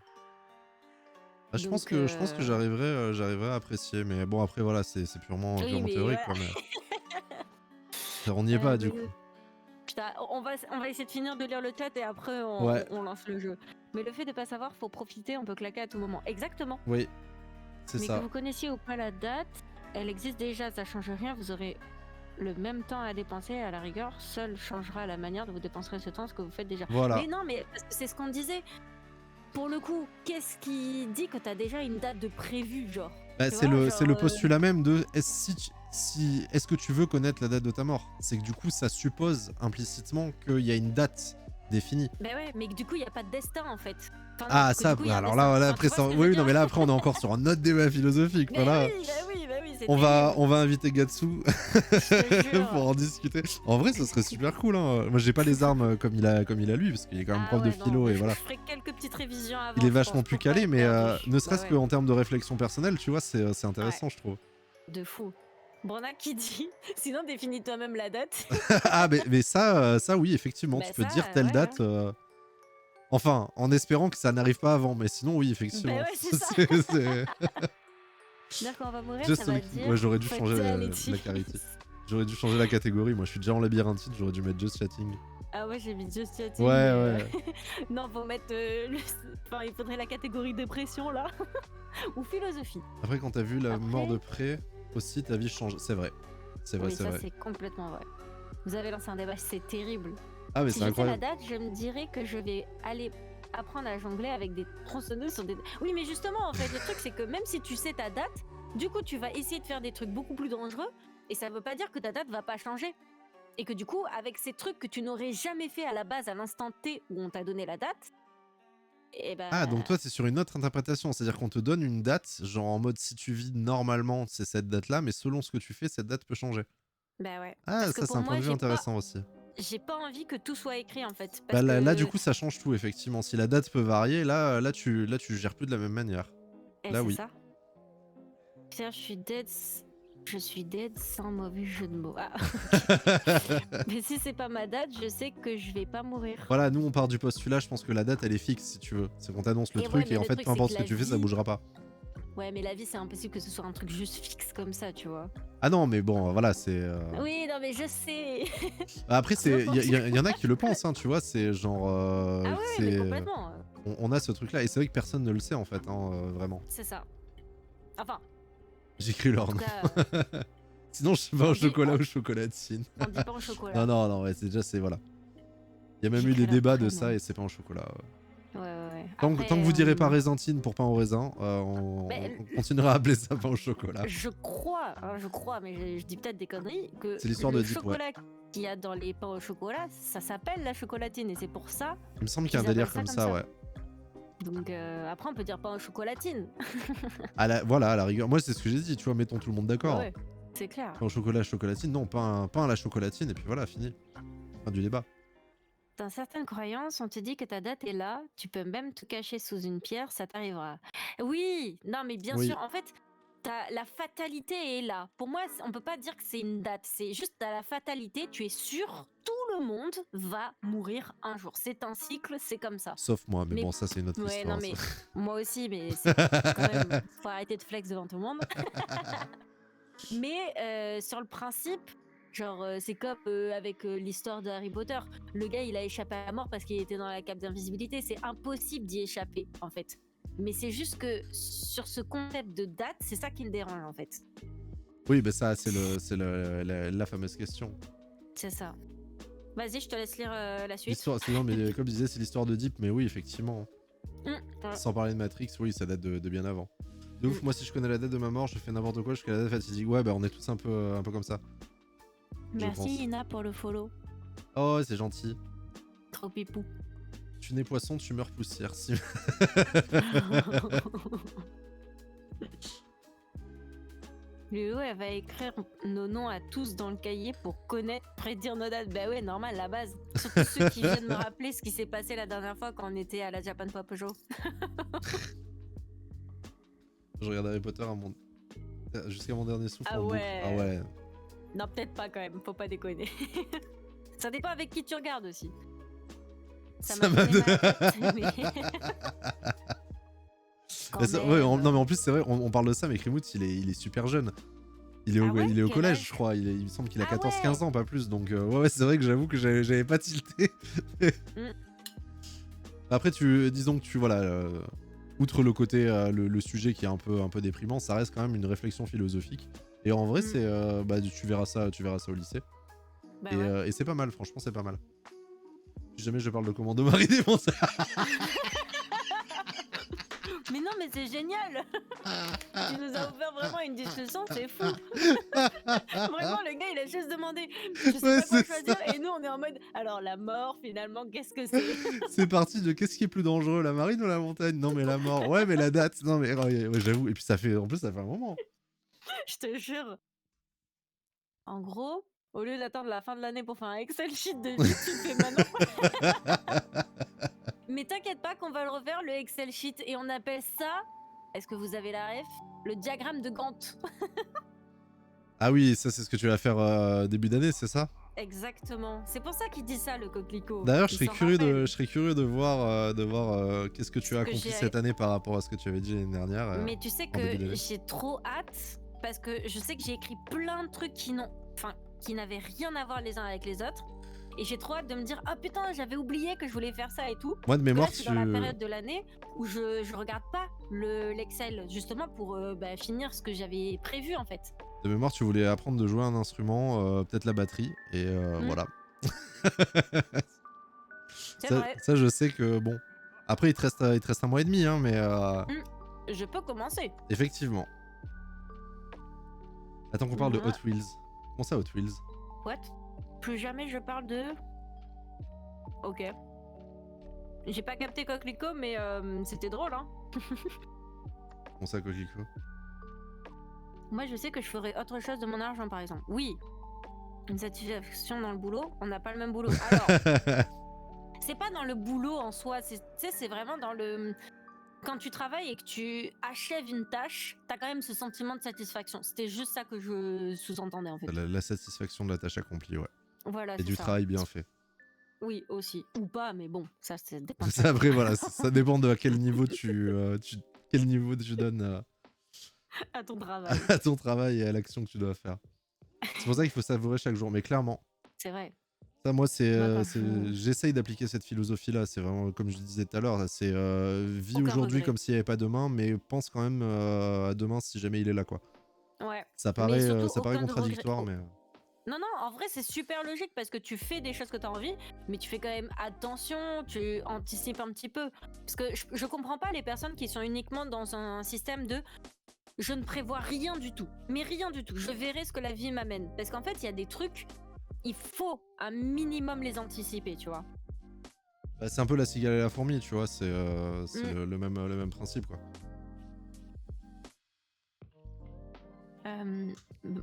Ah, je pense Donc, que j'arriverai à apprécier, mais bon après voilà, c'est purement oui, mais théorique voilà. quoi, mais on n'y est pas du Mais coup. putain, on va essayer de finir de lire le chat et après Ouais, on lance le jeu. Mais le fait de pas savoir, faut profiter, on peut claquer à tout moment. Exactement. oui, c'est Mais que ça. vous connaissiez ou pas la date, elle existe déjà, ça change rien, vous aurez le même temps à dépenser, à la rigueur, seul changera la manière dont vous dépenserez ce temps, ce que vous faites déjà. Voilà. Mais non, mais parce que c'est ce qu'on disait. Pour le coup, qu'est-ce qui dit que t'as déjà une date de prévue, genre Bah, tu c'est vois, le postulat même de est-ce que tu veux connaître la date de ta mort? C'est que du coup, ça suppose implicitement qu'il y a une date définie. Bah ouais, mais que du coup, il n'y a pas de destin en fait. Enfin, non, Ah, que ça, du coup, il y a un alors destin. là, Enfin, après tu vois ça, ce que je veux oui, non, dire mais là, après, on est encore sur un autre débat philosophique. Mais Voilà. oui, c'est On terrible. va inviter Gatsu Je te jure. pour en discuter. En vrai, ça serait super cool. Hein. Moi, j'ai pas les armes comme il a lui, parce qu'il est quand même prof de ouais, non, philo mais et voilà. Je ferai quelques petites révisions avant. Il est je vachement pense, plus pour pas calé, être mais perdu. ne serait-ce Bah qu'en termes de réflexion personnelle, tu vois, c'est intéressant, je trouve. De fou. Bruna qui dit, sinon définis toi-même la date. Ah, mais ça, oui, effectivement, Bah tu peux ça, dire telle ouais, date. Enfin, en espérant que ça n'arrive pas avant, mais sinon, oui, Bah effectivement. ouais, c'est ça. C'est- Dire qu'on va mourir, Just ça va Lucky. dire. Ouais, j'aurais dû faut changer être la dialectique. carité. J'aurais dû changer la catégorie. Moi, je suis déjà en labyrinthine, j'aurais dû mettre Just Chatting. Ah ouais, j'ai mis Just Chatting. Ouais. Non, faut mettre. Enfin, il faudrait la catégorie dépression là. Ou philosophie. Après, quand t'as vu la Après- mort de près, aussi, ta vie change. C'est vrai. C'est vrai, Oui, c'est ça vrai. c'est complètement vrai. Vous avez lancé un débat, c'est terrible. Ah, mais Si c'est je sais la incroyable. date, je me dirais que je vais aller apprendre à jongler avec des tronçonneuses sur des. Oui, mais justement, en fait, le truc c'est que même si tu sais ta date, du coup, tu vas essayer de faire des trucs beaucoup plus dangereux, et ça veut pas dire que ta date va pas changer. Et que du coup, avec ces trucs que tu n'aurais jamais fait à la base, à l'instant T où on t'a donné la date, et ben. Ah, donc toi, c'est sur une autre interprétation. C'est-à-dire qu'on te donne une date, genre en mode si tu vis normalement, c'est cette date-là, mais selon ce que tu fais, cette date peut changer. Bah ouais. Ah, Parce que ça, c'est pour un point moi, de vue j'ai intéressant aussi. J'ai pas envie que tout soit écrit en fait. Bah, Parce là, que... du coup, ça change tout, effectivement. Si la date peut varier, là, tu gères plus de la même manière. Eh, Là, c'est oui. ça. Pierre, je suis dead sans mauvais jeu de mots. Ah. Mais si c'est pas ma date, je sais que je vais pas mourir. Voilà, nous, on part du postulat, je pense que la date, elle est fixe, si tu veux. C'est qu'on t'annonce le Et truc, ouais, mais et en le fait, truc, peu importe c'est ce que que tu la fais, ça vie- bougera pas. Ouais, mais la vie, c'est impossible que ce soit un truc juste fixe comme ça, tu vois. Ah non, mais bon, voilà, c'est... Oui, non, mais je sais. Après, il y en a qui le pensent, hein, tu vois, c'est genre... Ah ouais, mais complètement. On a ce truc-là, et c'est vrai que personne ne le sait, en fait, hein, vraiment. C'est ça. Enfin, J'écris leur en tout nom. cas, Sinon, je sais pas on au dit- chocolat ou chocolatine. on dit pas au chocolat. Non, ouais, c'est déjà, c'est... Voilà. Il y a même eu J'écris des leur débats de prénom. ça, et c'est pas au chocolat. Ouais. Tant Après, que vous direz pas résintine pour pain au raisin, Mais- on continuera à appeler ça pain au chocolat. Je crois, mais je dis peut-être des conneries, que C'est l'histoire de le Deep, chocolat qu'il y a dans les pains au chocolat, ça s'appelle la chocolatine et c'est pour ça. Il me semble qu'il y a un Ils délire appellent comme ça ça, comme ouais. Donc après, on peut dire pain au chocolatine. Voilà, à la rigueur. Moi, c'est ce que j'ai dit, tu vois, mettons tout le monde d'accord. Ouais, c'est clair. Pain au chocolat, chocolatine, non, pain à la chocolatine, et puis voilà, fini. Fin du débat. Dans certaines croyances, on te dit que ta date est là, tu peux même te cacher sous une pierre, ça t'arrivera. Oui, non, mais bien Oui. sûr, en fait, la fatalité est là. Pour moi, on peut pas dire que c'est une date, c'est juste t'as la fatalité, tu es sûr, tout le monde va mourir un jour. C'est un cycle, c'est comme ça. Sauf moi, mais Mais- bon, ça, c'est une autre Ouais, histoire. non, mais ça. moi aussi, mais c'est quand même, faut arrêter de flex devant tout le monde. Mais sur le principe, genre, c'est comme avec l'histoire de Harry Potter. Le gars, il a échappé à la mort parce qu'il était dans la cape d'invisibilité. C'est impossible d'y échapper, en fait. Mais c'est juste que sur ce concept de date, c'est ça qui le dérange, en fait. Oui, bah ça, c'est la fameuse question. C'est ça. Vas-y, je te laisse lire la suite. Non, mais comme je disais, c'est l'histoire de Deep, mais oui, effectivement. Ouais. Sans parler de Matrix, oui, ça date de bien avant. De ouf, moi, si je connais la date de ma mort, je fais n'importe quoi jusqu'à la date fatidique. Ouais, bah on est tous un peu comme ça. je pense. Merci Ina pour le follow. Oh, c'est gentil. Trop pipou. Tu nais poisson, tu meurs poussière. Si... Léo, elle va écrire nos noms à tous dans le cahier pour connaître, prédire nos dates. Bah ouais, normal, la base. Surtout ceux qui viennent me rappeler ce qui s'est passé la dernière fois quand on était à la Japan Pop Peugeot. Je regarde Harry Potter jusqu'à mon dernier souffle Ah en boucle. ouais. Ah ouais. Non, peut-être pas quand même, faut pas déconner. Ça dépend avec qui tu regardes aussi. Ça m'a donné mal. Non mais en plus c'est vrai, on parle de ça, mais Krimout il est super jeune. Il est au collège, je crois. Il me semble qu'il a 14-15 ans, pas plus. Donc ouais, c'est vrai que j'avoue que j'avais pas tilté. Après, disons que voilà, outre le côté, le sujet qui est un peu déprimant, ça reste quand même une réflexion philosophique. Et en vrai, c'est, tu verras ça au lycée. Bah et c'est pas mal, franchement, c'est pas mal. Si jamais je parle de Commando Marine, bon ça. Mais non, mais c'est génial. Tu nous as ouvert vraiment une discussion, c'est fou. Vraiment, le gars, il a juste demandé je sais pas quoi choisir, et nous, on est en mode alors la mort, finalement, qu'est-ce que c'est? C'est parti de qu'est-ce qui est plus dangereux, la marine ou la montagne? Non, mais la mort. Ouais, mais la date. Non, mais ouais, j'avoue. Et puis en plus, ça fait un moment. Je te jure. En gros, au lieu d'attendre la fin de l'année pour faire un Excel sheet de vie, tu le fais maintenant. Mais t'inquiète pas qu'on va le refaire, le Excel sheet, et on appelle ça, est-ce que vous avez la ref? Le diagramme de Gantt. Ah oui, ça c'est ce que tu vas faire début d'année, c'est ça? Exactement. C'est pour ça qu'il dit ça, le coquelicot. D'ailleurs, je serais curieux de voir, qu'est-ce que tu as accompli cette année par rapport à ce que tu avais dit l'année dernière. Mais tu sais que j'ai trop hâte, parce que je sais que j'ai écrit plein de trucs qui n'avaient rien à voir les uns avec les autres. Et j'ai trop hâte de me dire ah putain, j'avais oublié que je voulais faire ça et tout. Moi de mémoire, là, c'est dans la période de l'année où je regarde pas l'Excel justement pour finir ce que j'avais prévu en fait. De mémoire, tu voulais apprendre de jouer un instrument, peut-être la batterie, et voilà. Ça, je sais que bon. Après, il te reste un mois et demi, hein, mais. Je peux commencer. Effectivement. Attends qu'on parle de Hot Wheels. Comment ça, Hot Wheels? What? Plus jamais je parle de... Ok. J'ai pas capté Coquelicot, mais c'était drôle, hein. Comment ça, Coquelicot? Moi, je sais que je ferais autre chose de mon argent, par exemple. Oui, une satisfaction dans le boulot, on n'a pas le même boulot. Alors, c'est pas dans le boulot en soi, c'est vraiment dans le... Quand tu travailles et que tu achèves une tâche, t'as quand même ce sentiment de satisfaction. C'était juste ça que je sous-entendais, en fait. La satisfaction de la tâche accomplie, ouais. Voilà, et du travail bien fait. Oui, aussi. Ou pas, mais bon, ça dépend. Après, voilà, ça dépend de à quel niveau quel niveau tu donnes à ton travail. À ton travail et à l'action que tu dois faire. C'est pour ça qu'il faut savourer chaque jour, mais clairement. C'est vrai. Ça, moi, j'essaye d'appliquer cette philosophie-là. C'est vraiment, comme je disais tout à l'heure, c'est vis aujourd'hui comme s'il n'y avait pas demain, mais pense quand même à demain si jamais il est là, quoi. Ouais. Ça paraît contradictoire, mais... Non, en vrai, c'est super logique parce que tu fais des choses que tu as envie, mais tu fais quand même attention, tu anticipes un petit peu. Parce que je comprends pas les personnes qui sont uniquement dans un système de je ne prévois rien du tout, mais rien du tout. Je verrai ce que la vie m'amène. Parce qu'en fait, il y a des trucs, il faut un minimum les anticiper, tu vois. Bah, c'est un peu la cigale et la fourmi, tu vois, c'est le même principe, quoi.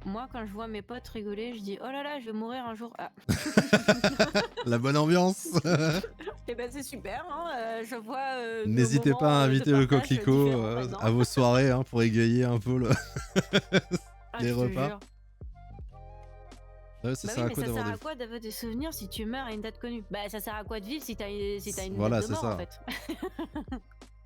Moi, quand je vois mes potes rigoler, je dis oh là là, je vais mourir un jour. Ah. La bonne ambiance. Et ben c'est super. Hein, je vois. N'hésitez pas à inviter le Coquelicot à vos soirées pour égayer un peu les repas. Ouais, ça sert à quoi d'avoir des souvenirs si tu meurs à une date connue? Bah ça sert à quoi de vivre si t'as une date de mort en fait.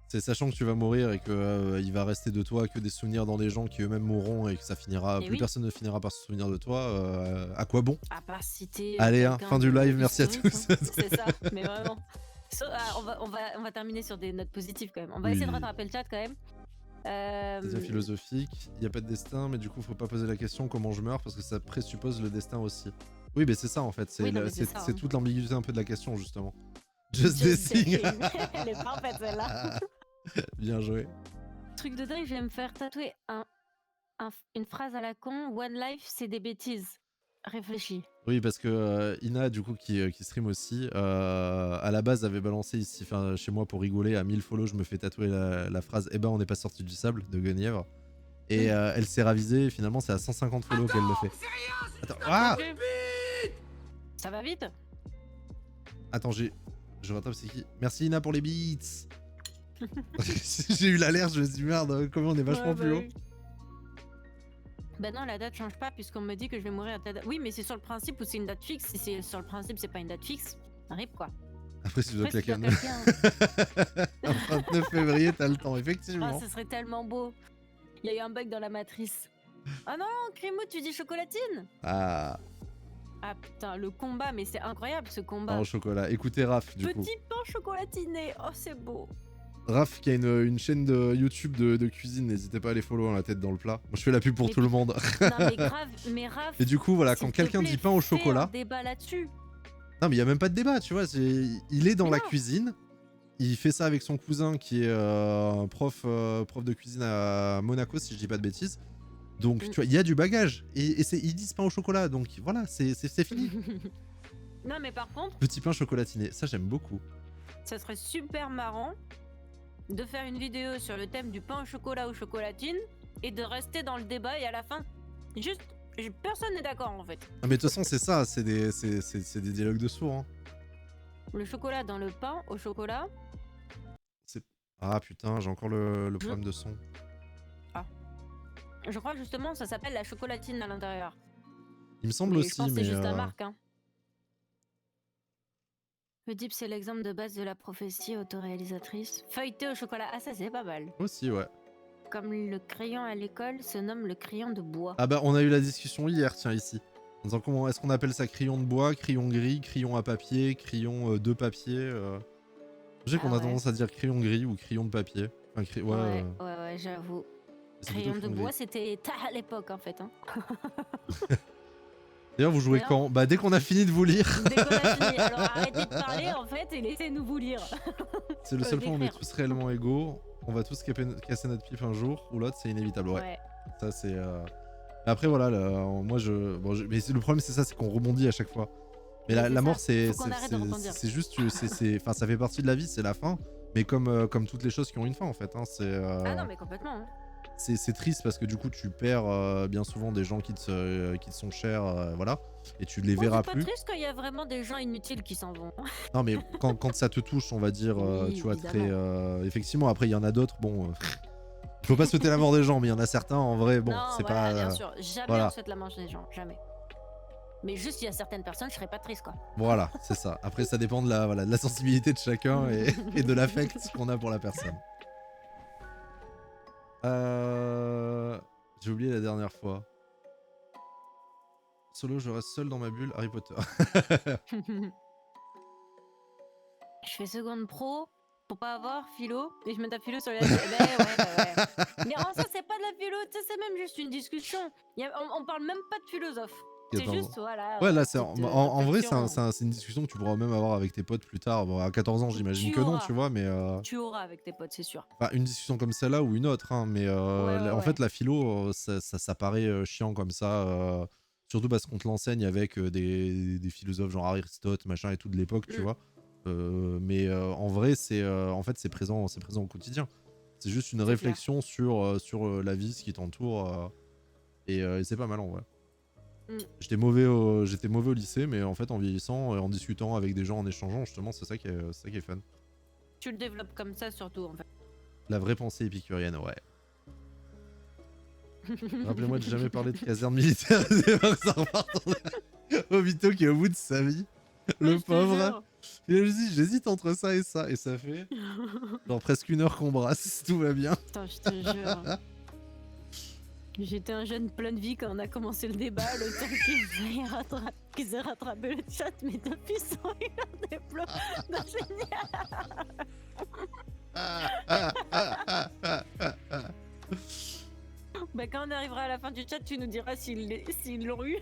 C'est sachant que tu vas mourir et que il va rester de toi que des souvenirs dans des gens qui eux-mêmes mourront et que ça finira, plus personne ne finira par se souvenir de toi. À quoi bon? À part citer. Allez, fin du live, merci à tous. C'est ça, mais vraiment. On va terminer sur des notes positives quand même. On va essayer de rattraper le chat quand même. Destin philosophique, il n'y a pas de destin, mais du coup faut pas poser la question comment je meurs parce que ça présuppose le destin aussi. Oui, mais c'est ça en fait, c'est toute l'ambiguïté un peu de la question justement. Just guessing. Elle est parfaite celle-là. Bien joué. Truc de dingue, je vais me faire tatouer une phrase à la con. One life, c'est des bêtises. Réfléchis. Oui, parce que Ina, du coup, qui stream aussi, à la base avait balancé ici, chez moi pour rigoler, à 1000 follow, je me fais tatouer la phrase « Eh ben, on n'est pas sorti du sable » de Guenièvre. Et elle s'est ravisée, et finalement c'est à 150 follow qu'elle le fait. Attends, ah Ça va vite? Attends, je rattrape, c'est qui? Merci Ina pour les beats. J'ai eu l'alerte, je me suis dit merde, comment on est vachement plus haut. Oui. Bah non, la date change pas puisqu'on me dit que je vais mourir à ta date. Oui, mais c'est sur le principe ou c'est une date fixe. Si c'est sur le principe, c'est pas une date fixe. Rip quoi. Après, si tu dois Après, claquer si tu dois claquer un 29 février, t'as le temps, effectivement. Ah, ce serait tellement beau. Il y a eu un bug dans la matrice. Ah non, Crimo, tu dis chocolatine? Ah, Ah putain, le combat, mais c'est incroyable ce combat. pain au chocolat. Écoutez Raph, du coup. Petit pain chocolatiné, oh c'est beau. Raph qui a une chaîne de YouTube de cuisine, n'hésitez pas à les follow, hein, la tête dans le plat. Moi je fais la pub pour Mais tout le monde. Non mais grave, mais Raph. Et du coup voilà, s'il quand te quelqu'un plaît, dit pain au fais chocolat... un débat là-dessus. Non mais il y a même pas de débat, tu vois, il est dans la Non. cuisine, il fait ça avec son cousin qui est prof de cuisine à Monaco si je dis pas de bêtises. Donc tu vois, il y a du bagage, et ils disent pain au chocolat, donc voilà, c'est fini. Non mais par contre, Petit pain chocolatiné, ça j'aime beaucoup. ça serait super marrant de faire une vidéo sur le thème du pain au chocolat ou chocolatine et de rester dans le débat et à la fin, juste, personne n'est d'accord en fait. Ah mais de toute façon c'est ça, c'est des dialogues de sourds. Hein. Le chocolat dans le pain au chocolat. Ah putain, j'ai encore le problème de son. Je crois justement ça s'appelle la chocolatine à l'intérieur. Il me semble Mais aussi, je pense que mais... c'est juste la marque. Hein. Oedipe, c'est l'exemple de base de la prophétie autoréalisatrice. Feuilleté au chocolat, ah ça c'est pas mal. Aussi, ouais. Comme le crayon à l'école se nomme le crayon de bois. Ah bah on a eu la discussion hier, tiens, ici. En disant comment est-ce qu'on appelle ça, crayon de bois, crayon gris, crayon à papier, crayon de papier. Je sais qu'on a tendance à dire crayon gris ou crayon de papier. Enfin, ouais, j'avoue. Crayon de bois, c'était tard à l'époque en fait. Hein. D'ailleurs, vous jouez quand? Bah dès qu'on a fini de vous lire. Dès qu'on a fini. Alors arrêtez de parler en fait et laissez-nous vous lire. C'est le seul point où on est tous réellement égaux. On va tous casser notre pipe un jour ou l'autre, c'est inévitable. Ouais. Ça c'est. Après voilà, moi je. Bon, mais le problème c'est ça, c'est qu'on rebondit à chaque fois. Mais la mort c'est juste, enfin ça fait partie de la vie, c'est la fin. Mais comme toutes les choses qui ont une fin en fait. Hein, Ah non mais complètement. Hein. C'est triste parce que du coup tu perds bien souvent des gens qui te sont chers, voilà, et tu les verras plus. C'est pas triste quand il y a vraiment des gens inutiles qui s'en vont. Non mais quand ça te touche, on va dire, oui, tu vois, évidemment. très... effectivement, après il y en a d'autres, bon... faut pas souhaiter la mort des gens, mais il y en a certains, en vrai, bon, c'est pas... bien sûr, jamais on souhaite la mort des gens, jamais. Mais juste, il y a certaines personnes, je serais pas triste, quoi. Voilà, c'est ça. Après, ça dépend de la sensibilité de chacun et de l'affect qu'on a pour la personne. J'ai oublié la dernière fois. Solo, je reste seul dans ma bulle, Harry Potter. Je fais seconde pro pour pas avoir philo et je me tape philo sur la... ouais. Mais en ça, c'est pas de la philo, c'est même juste une discussion. On parle même pas de philosophe. C'est juste, voilà. Ouais, là, en vrai, c'est une discussion que tu pourras même avoir avec tes potes plus tard. Bon, à 14 ans, j'imagine que non, tu vois, mais... Tu auras avec tes potes, c'est sûr. Enfin, une discussion comme celle-là ou une autre, hein, mais en fait, la philo, ça paraît chiant comme ça, surtout parce qu'on te l'enseigne avec des philosophes genre Aristote, machin et tout de l'époque, tu vois. Mais en vrai, en fait, c'est présent au quotidien. C'est juste une réflexion sur la vie, ce qui t'entoure, et c'est pas mal en vrai. J'étais mauvais au lycée, mais en fait en vieillissant et en discutant avec des gens, en échangeant, justement, c'est ça qui est fun. Tu le développes comme ça surtout en fait. La vraie pensée épicurienne, ouais. Rappelez-moi de jamais parler de caserne militaire Obito qui est au bout de sa vie. Le pauvre. J'hésite entre ça, et ça fait genre presque 1 heure qu'on brasse, tout va bien. Putain, je te jure. J'étais un jeune plein de vie quand on a commencé le débat, le temps qu'ils aient rattrapé le chat, mais depuis 100 000 heures des plots. Non, bah quand on arrivera à la fin du chat, tu nous diras s'ils l'ont eu.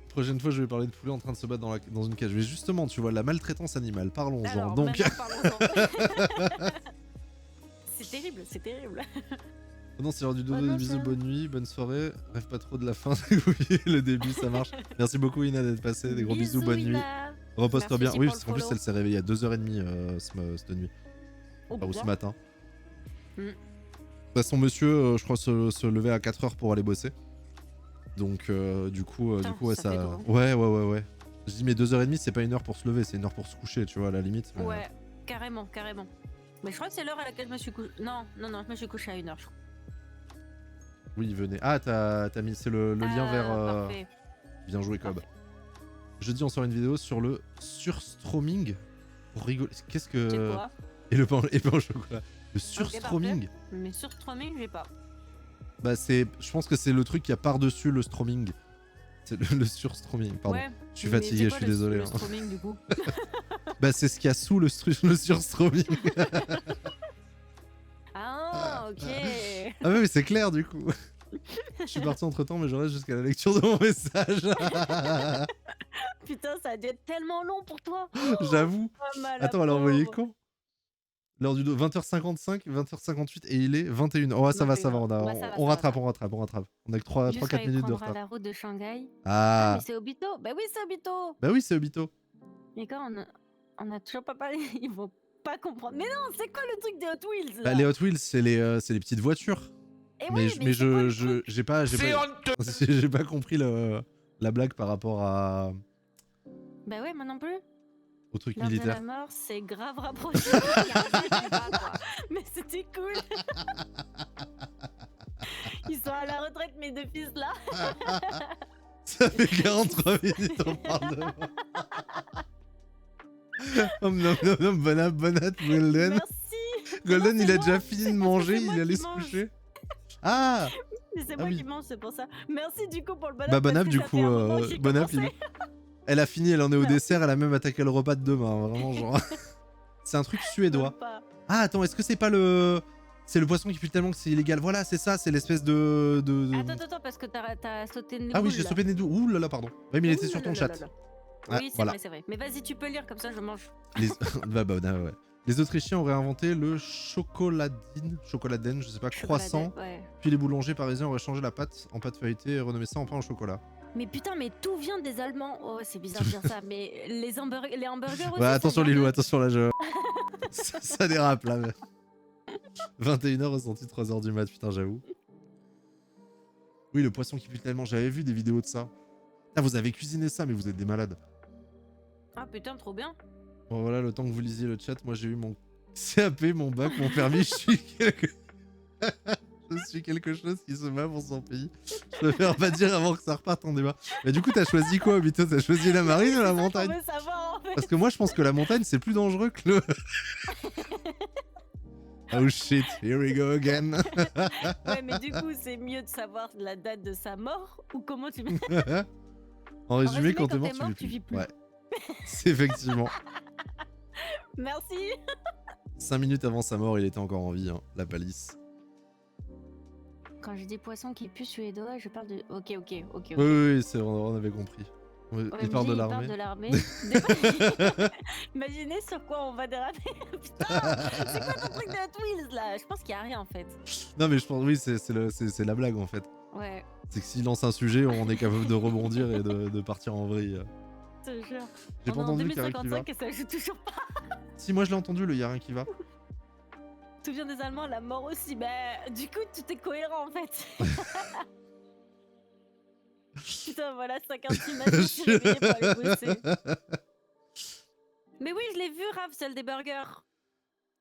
Prochaine fois, je vais parler de poulets en train de se battre dans une cage. Mais justement, tu vois, la maltraitance animale, parlons-en. Donc... c'est terrible, c'est terrible. Non, c'est l'heure du dodo, des bisous, bonne nuit, bonne soirée. Rêve pas trop de la fin, le début, ça marche. Merci beaucoup, Ina, d'être passée. Des gros bisous, bonne nuit. Repose-toi bien. Oui, parce qu'en plus, elle s'est réveillée à 2h30 cette nuit. Enfin, ou ce matin. Bah, son monsieur, je crois, se levait à 4 heures pour aller bosser. Donc, du coup, ouais, ça fait ça... tôt, hein. Ouais. Je dis, mais 2h30, c'est pas 1 heure pour se lever, c'est 1 heure pour se coucher, tu vois, à la limite. Mais... Ouais, carrément. Mais je crois que c'est l'heure à laquelle je me suis couché. Non, je me suis couché à 1h, je crois. Oui, venez. Ah, t'as mis... C'est le lien vers... Parfait. Bien joué, Cobb. Parfait. Jeudi, on sort une vidéo sur le surstroming. Pour rigoler. Qu'est-ce que... C'est quoi? Et le pain au chocolat. Le surstroming. Mais surstroming, j'ai pas. Bah, c'est... Je pense que c'est le truc qu'il y a par-dessus le stroming. C'est le surstroming, pardon. Ouais, je suis fatigué, je suis désolé. Le stroming, du coup. Bah, c'est ce qu'il y a sous le surstroming. Ah, ok. Ah ouais, mais c'est clair, du coup. Je suis parti entre temps, mais je reste jusqu'à la lecture de mon message. Putain, ça a dû être tellement long pour toi. J'avoue. Attends, elle a envoyé quand? L'heure du 20h55, 20h58 et il est 21h. Oh, ça va, on rattrape. On a que 3-4 minutes de retard. La route de Shanghai. Ah, mais c'est Obito. Bah oui, c'est Obito. Bah oui, c'est Obito. Mais quand on a toujours pas parlé, ils vont pas comprendre. Mais non, c'est quoi le truc des Hot Wheels là? Bah, les Hot Wheels, c'est les petites voitures. Et mais oui, mais j'ai pas j'ai pas compris la blague par rapport à... Bah ouais, moi non plus. Au truc L'heure militaire. de la mort, c'est grave rapproché. Mais c'était cool. Ils sont à la retraite, mes deux fils là. Ça fait 43 minutes, on parle de moi. Bon app, Golden. Merci. Golden, il a déjà moi. fini de manger, il allait se coucher. Ah, mais c'est moi qui mange, c'est pour ça. Merci du coup pour le bon app. Bah bon app, du ça coup, fait un moment que j'ai bon app, commencé. elle a fini, elle en est au Merci. dessert, elle a même attaqué le repas de demain, vraiment genre. C'est un truc suédois. Même pas. Ah, attends, est-ce que c'est pas le... C'est le poisson qui pue tellement que c'est illégal. Voilà, c'est ça, c'est l'espèce de... Attends, parce que t'as sauté une boule. Ah oui, j'ai sauté Nedou. Ouh là là, pardon. Ouais, mais il était sur ton chat. Ah, oui, c'est voilà. vrai, c'est vrai. Mais vas-y, tu peux lire, comme ça je mange. Ouais. Les Autrichiens auraient inventé le chocoladine, je sais pas, croissant. Ouais. Puis les boulangers parisiens auraient changé la pâte en pâte feuilletée et renommé ça en pain au chocolat. Mais putain, mais tout vient des Allemands. Oh, c'est bizarre de dire ça, mais les hamburgers aussi. Ouais, attention Lilou, attention là, ça dérape là. 21h ressenti 3h du mat, putain, j'avoue. Oui, le poisson qui pue tellement, j'avais vu des vidéos de ça. Ah, vous avez cuisiné ça, mais vous êtes des malades. Ah putain, trop bien. Bon, voilà, le temps que vous lisiez le chat, moi j'ai eu mon CAP, mon bac, mon permis, je suis quelque chose qui se bat pour son pays. Je préfère pas dire avant que ça reparte en débat. Mais du coup, t'as choisi quoi, Obito? T'as choisi la marine ou la montagne? On veut savoir, en fait. Parce que moi, je pense que la montagne, c'est plus dangereux que le... Oh shit, here we go again. Ouais, mais du coup, c'est mieux de savoir la date de sa mort ou comment tu... En résumé, quand t'es mort, tu vis plus. Ouais, c'est effectivement. Merci. 5 minutes avant sa mort, il était encore en vie, hein, la palisse. Quand j'ai des poissons qui puent suédois, je parle de... Ok. Oui, c'est vrai, on avait compris. Il parle de l'armée. Imaginez sur quoi on va déraper. Putain, c'est quoi ton truc de Hot Wheels là? Je pense qu'il y a rien en fait. Non mais je pense, oui, c'est la blague en fait. Ouais. C'est que s'il lance un sujet, on est capable de rebondir et de partir en vrille. Je te jure. J'ai pas entendu qu'il y a rien qui va. Et ça joue toujours pas. Si, moi je l'ai entendu, le y a rien qui va. Tout vient des Allemands, la mort aussi. Bah, du coup, tout est cohérent en fait. Putain, voilà, 56 matchs, je suis réveillée pour aller bosser. Mais oui, je l'ai vu, Raph, celle des burgers.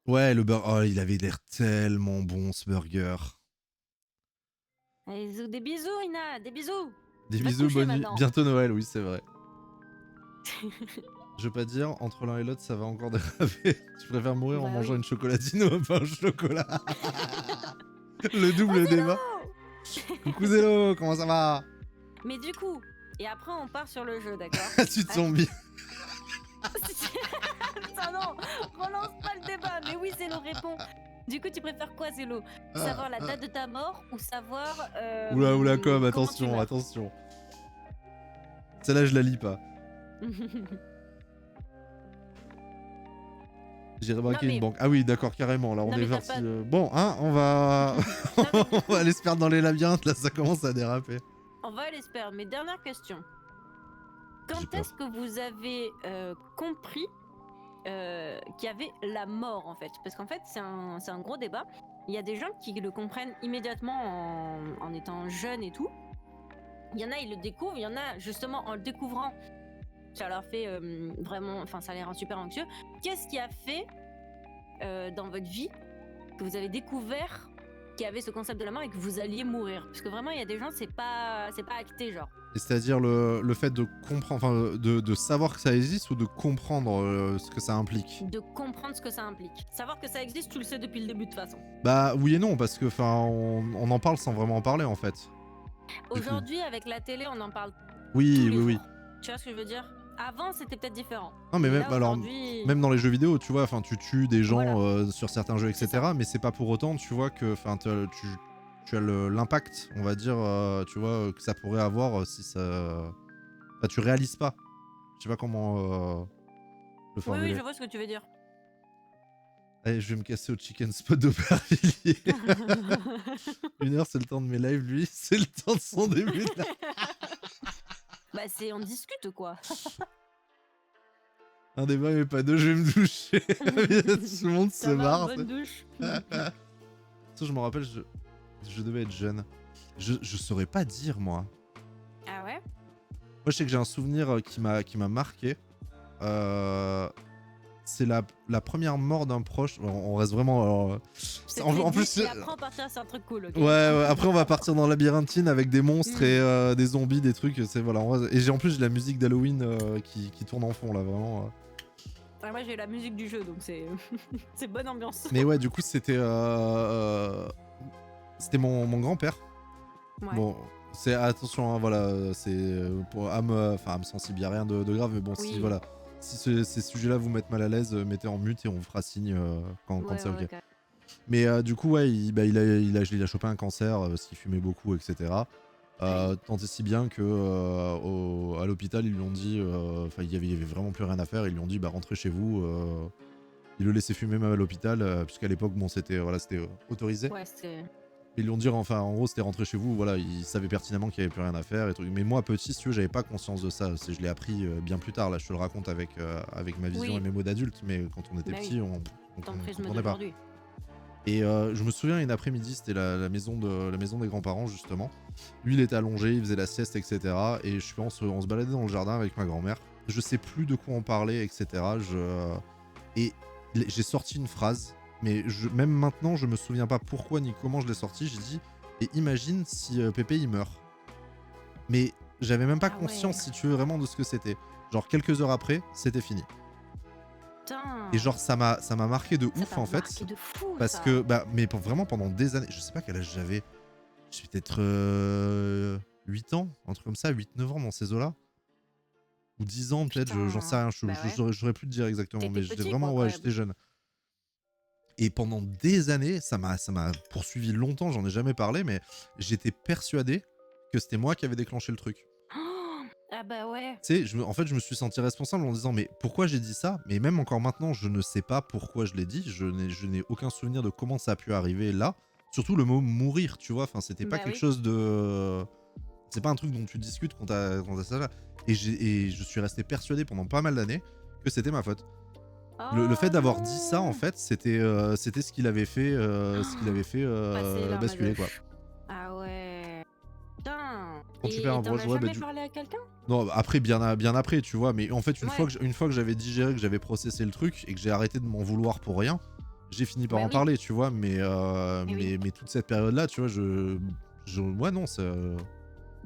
Ouais, le burger, oh, il avait l'air tellement bon ce burger. Allez, des bisous, Ina, des bisous. Des bisous, bonne nuit. Bientôt Noël, oui, c'est vrai. Je veux pas dire, entre l'un et l'autre, ça va encore déraper. Je préfère mourir en mangeant une chocolatine ou un pain au chocolat. Le double débat. Coucou Zélo, comment ça va? Mais du coup, et après on part sur le jeu, d'accord? Tu te sens bien. Putain non, relance pas le débat. Mais oui, Zélo répond. Du coup, tu préfères quoi, Zélo? Savoir la date de ta mort ou savoir... Oula, comme, attention. Celle-là, je la lis pas. J'irai braquer une banque. Ah oui, d'accord, carrément. Là, on est parti. Bon, hein, on va... on va aller se perdre dans les labyrinthes. Là, ça commence à déraper. On va aller se perdre. Mais dernière question. Quand est-ce que vous avez compris qu'il y avait la mort, en fait? Parce qu'en fait, c'est un gros débat. Il y a des gens qui le comprennent immédiatement en étant jeunes et tout. Il y en a, ils le découvrent. Il y en a, justement, en le découvrant, ça leur fait vraiment... Enfin, ça les rend super anxieux. Qu'est-ce qui a fait dans votre vie que vous avez découvert qu'il y avait ce concept de la mort et que vous alliez mourir? Parce que vraiment, il y a des gens, c'est pas acté, genre. C'est-à-dire le fait de comprendre, enfin de savoir que ça existe ou de comprendre ce que ça implique? De comprendre ce que ça implique. Savoir que ça existe, tu le sais depuis le début de toute façon. Bah oui et non, parce que on en parle sans vraiment en parler en fait. Aujourd'hui, avec la télé, on en parle Oui, tous les oui, jours. oui. Tu vois ce que je veux dire? Avant, c'était peut-être différent. Non mais Là, même, alors, même dans les jeux vidéo, tu vois, enfin tu tues des gens Voilà. sur certains jeux, etc. Mais c'est pas pour autant, tu vois, que tu as l'impact, on va dire, tu vois, que ça pourrait avoir si ça... Enfin, tu réalises pas. Je sais pas comment le Oui, formuler. oui, je vois ce que tu veux dire. Allez, je vais me casser au chicken spot d'Aubervilliers. 1 heure, c'est le temps de mes lives, lui, c'est le temps de son début de live. Bah, on discute, quoi. Un débat, mais pas deux, je vais me doucher. Tout le monde se marre. Bonne douche. Ça, je me rappelle, je devais être jeune. Je saurais pas dire, moi. Ah ouais? Moi, je sais que j'ai un souvenir qui m'a marqué. C'est la première mort d'un proche. On reste vraiment... en plus, et après, on partira sur un truc cool, ok? Ouais, après, on va partir dans Labyrinthine avec des monstres et des zombies, des trucs. Voilà, et en plus, j'ai la musique d'Halloween qui tourne en fond, là, vraiment. Moi, j'ai la musique du jeu, donc c'est bonne ambiance. Mais ouais, du coup, c'était mon grand-père. Ouais. Bon, c'est attention, hein, voilà, c'est pour âme sensible, y a rien de grave, mais bon, Oui. si voilà, si ces sujets-là vous mettent mal à l'aise, mettez en mute et on vous fera signe quand c'est ok. Mais du coup, ouais, il a chopé un cancer parce qu'il fumait beaucoup, etc. Tant et si bien que à l'hôpital, ils lui ont dit, il y avait vraiment plus rien à faire. Ils lui ont dit, bah rentrez chez vous. Ils le laissaient fumer même à l'hôpital, puisqu'à l'époque, bon, c'était autorisé. Ouais, c'était... Ils lui ont dit, enfin, en gros, c'était rentré chez vous. Voilà, ils savaient pertinemment qu'il n'y avait plus rien à faire et tout. Mais moi, petit, si tu veux, j'avais pas conscience de ça. Je l'ai appris bien plus tard. Là, je te le raconte avec ma vision et mes mots d'adulte. Mais quand on était petit, on comprenait pas. Et je me souviens, une après-midi, c'était la maison des grands-parents, justement. Lui, il était allongé, il faisait la sieste, etc. Et je pense, on se baladait dans le jardin avec ma grand-mère. Je sais plus de quoi on parlait, etc. Et j'ai sorti une phrase, mais même maintenant, je me souviens pas pourquoi ni comment je l'ai sorti. J'ai dit, et imagine si Pépé, il meurt. Mais j'avais même pas conscience, si tu veux, vraiment de ce que c'était. Genre, quelques heures après, c'était fini. Putain. Et genre ça m'a marqué de ouf en fait, de fou, parce que mais vraiment pendant des années, je sais pas quel âge j'avais, j'ai peut-être 8 ans, un truc comme ça, 8-9 ans dans ces eaux-là, ou 10 ans peut-être, j'en sais rien, j'aurais pu te dire exactement, mais j'étais vraiment, ouais, j'étais jeune. Et pendant des années, ça m'a poursuivi longtemps, j'en ai jamais parlé, mais j'étais persuadé que c'était moi qui avais déclenché le truc. Ah bah ouais. Tu sais, en fait, je me suis senti responsable en disant, mais pourquoi j'ai dit ça? Mais même encore maintenant, je ne sais pas pourquoi je l'ai dit. Je n'ai aucun souvenir de comment ça a pu arriver là. Surtout le mot mourir, tu vois. Enfin, c'était pas quelque chose de... C'est pas un truc dont tu discutes quand t'as ça là. Et je suis resté persuadé pendant pas mal d'années que c'était ma faute. Le fait d'avoir dit ça, en fait, c'était ce qu'il avait fait, basculer, quoi. Ah ouais. Putain. Quand tu perds un proche, ouais, jamais parlé à quelqu'un? Non, après, bien après, tu vois, mais en fait, une fois que j'avais digéré, que j'avais processé le truc et que j'ai arrêté de m'en vouloir pour rien, j'ai fini par en parler, tu vois, mais toute cette période-là, tu vois, ouais, non, ça...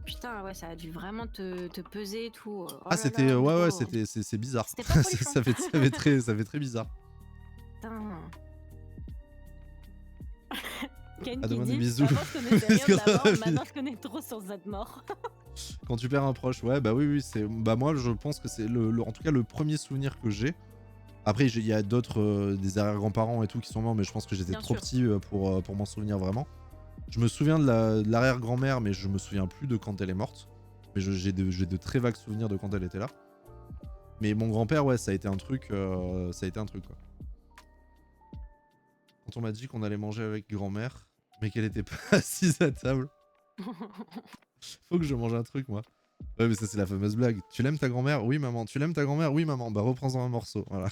Putain, ouais, ça a dû vraiment te peser et tout. Oh c'était, ouais, c'est bizarre. ça fait très bizarre. Putain. Ken à qui dit, des bisous. Avant je connaissais rien de la mort, maintenant je connais trop sur cette mort. Quand tu perds un proche, ouais, bah oui, moi je pense que c'est en tout cas le premier souvenir que j'ai. Après, il y a d'autres, des arrière-grands-parents et tout qui sont morts, mais je pense que j'étais trop petit pour m'en souvenir vraiment. Je me souviens de l'arrière-grand-mère, mais je me souviens plus de quand elle est morte. Mais j'ai de très vagues souvenirs de quand elle était là. Mais mon grand-père, ouais, ça a été un truc, quoi. Quand on m'a dit qu'on allait manger avec grand-mère, mais qu'elle était pas assise à table. Faut que je mange un truc, moi. Ouais, mais ça, c'est la fameuse blague. Tu l'aimes ta grand-mère? Oui, maman. Tu l'aimes ta grand-mère? Oui, maman. Bah, reprends-en un morceau. Voilà.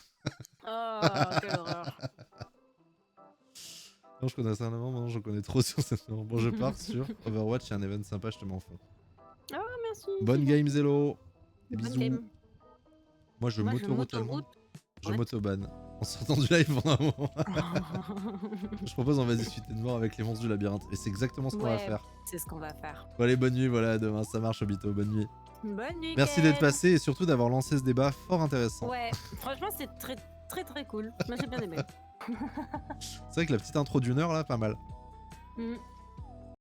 Oh, quelle horreur. Non, je connais ça avant, maintenant j'en connais trop sur cette map. Bon, je pars sur Overwatch, il y a un event sympa, je te mets en fond. Ah, merci. Bonne game, Zelo. Des Bonne bisous. game. Moi, je m'auto-route allemand. Je What? m'auto-ban. En sortant du live pendant un moment. Je propose, on va discuter de mort avec les monstres du labyrinthe. Et c'est exactement ce qu'on va faire. C'est ce qu'on va faire. Bon, allez, bonne nuit, voilà, à demain, ça marche, Obito, bonne nuit. Bonne nuit. Merci d'être passé et surtout d'avoir lancé ce débat fort intéressant. Ouais, franchement, c'est très cool. Moi, j'ai bien aimé. C'est vrai que la petite intro d'1 heure là, pas mal.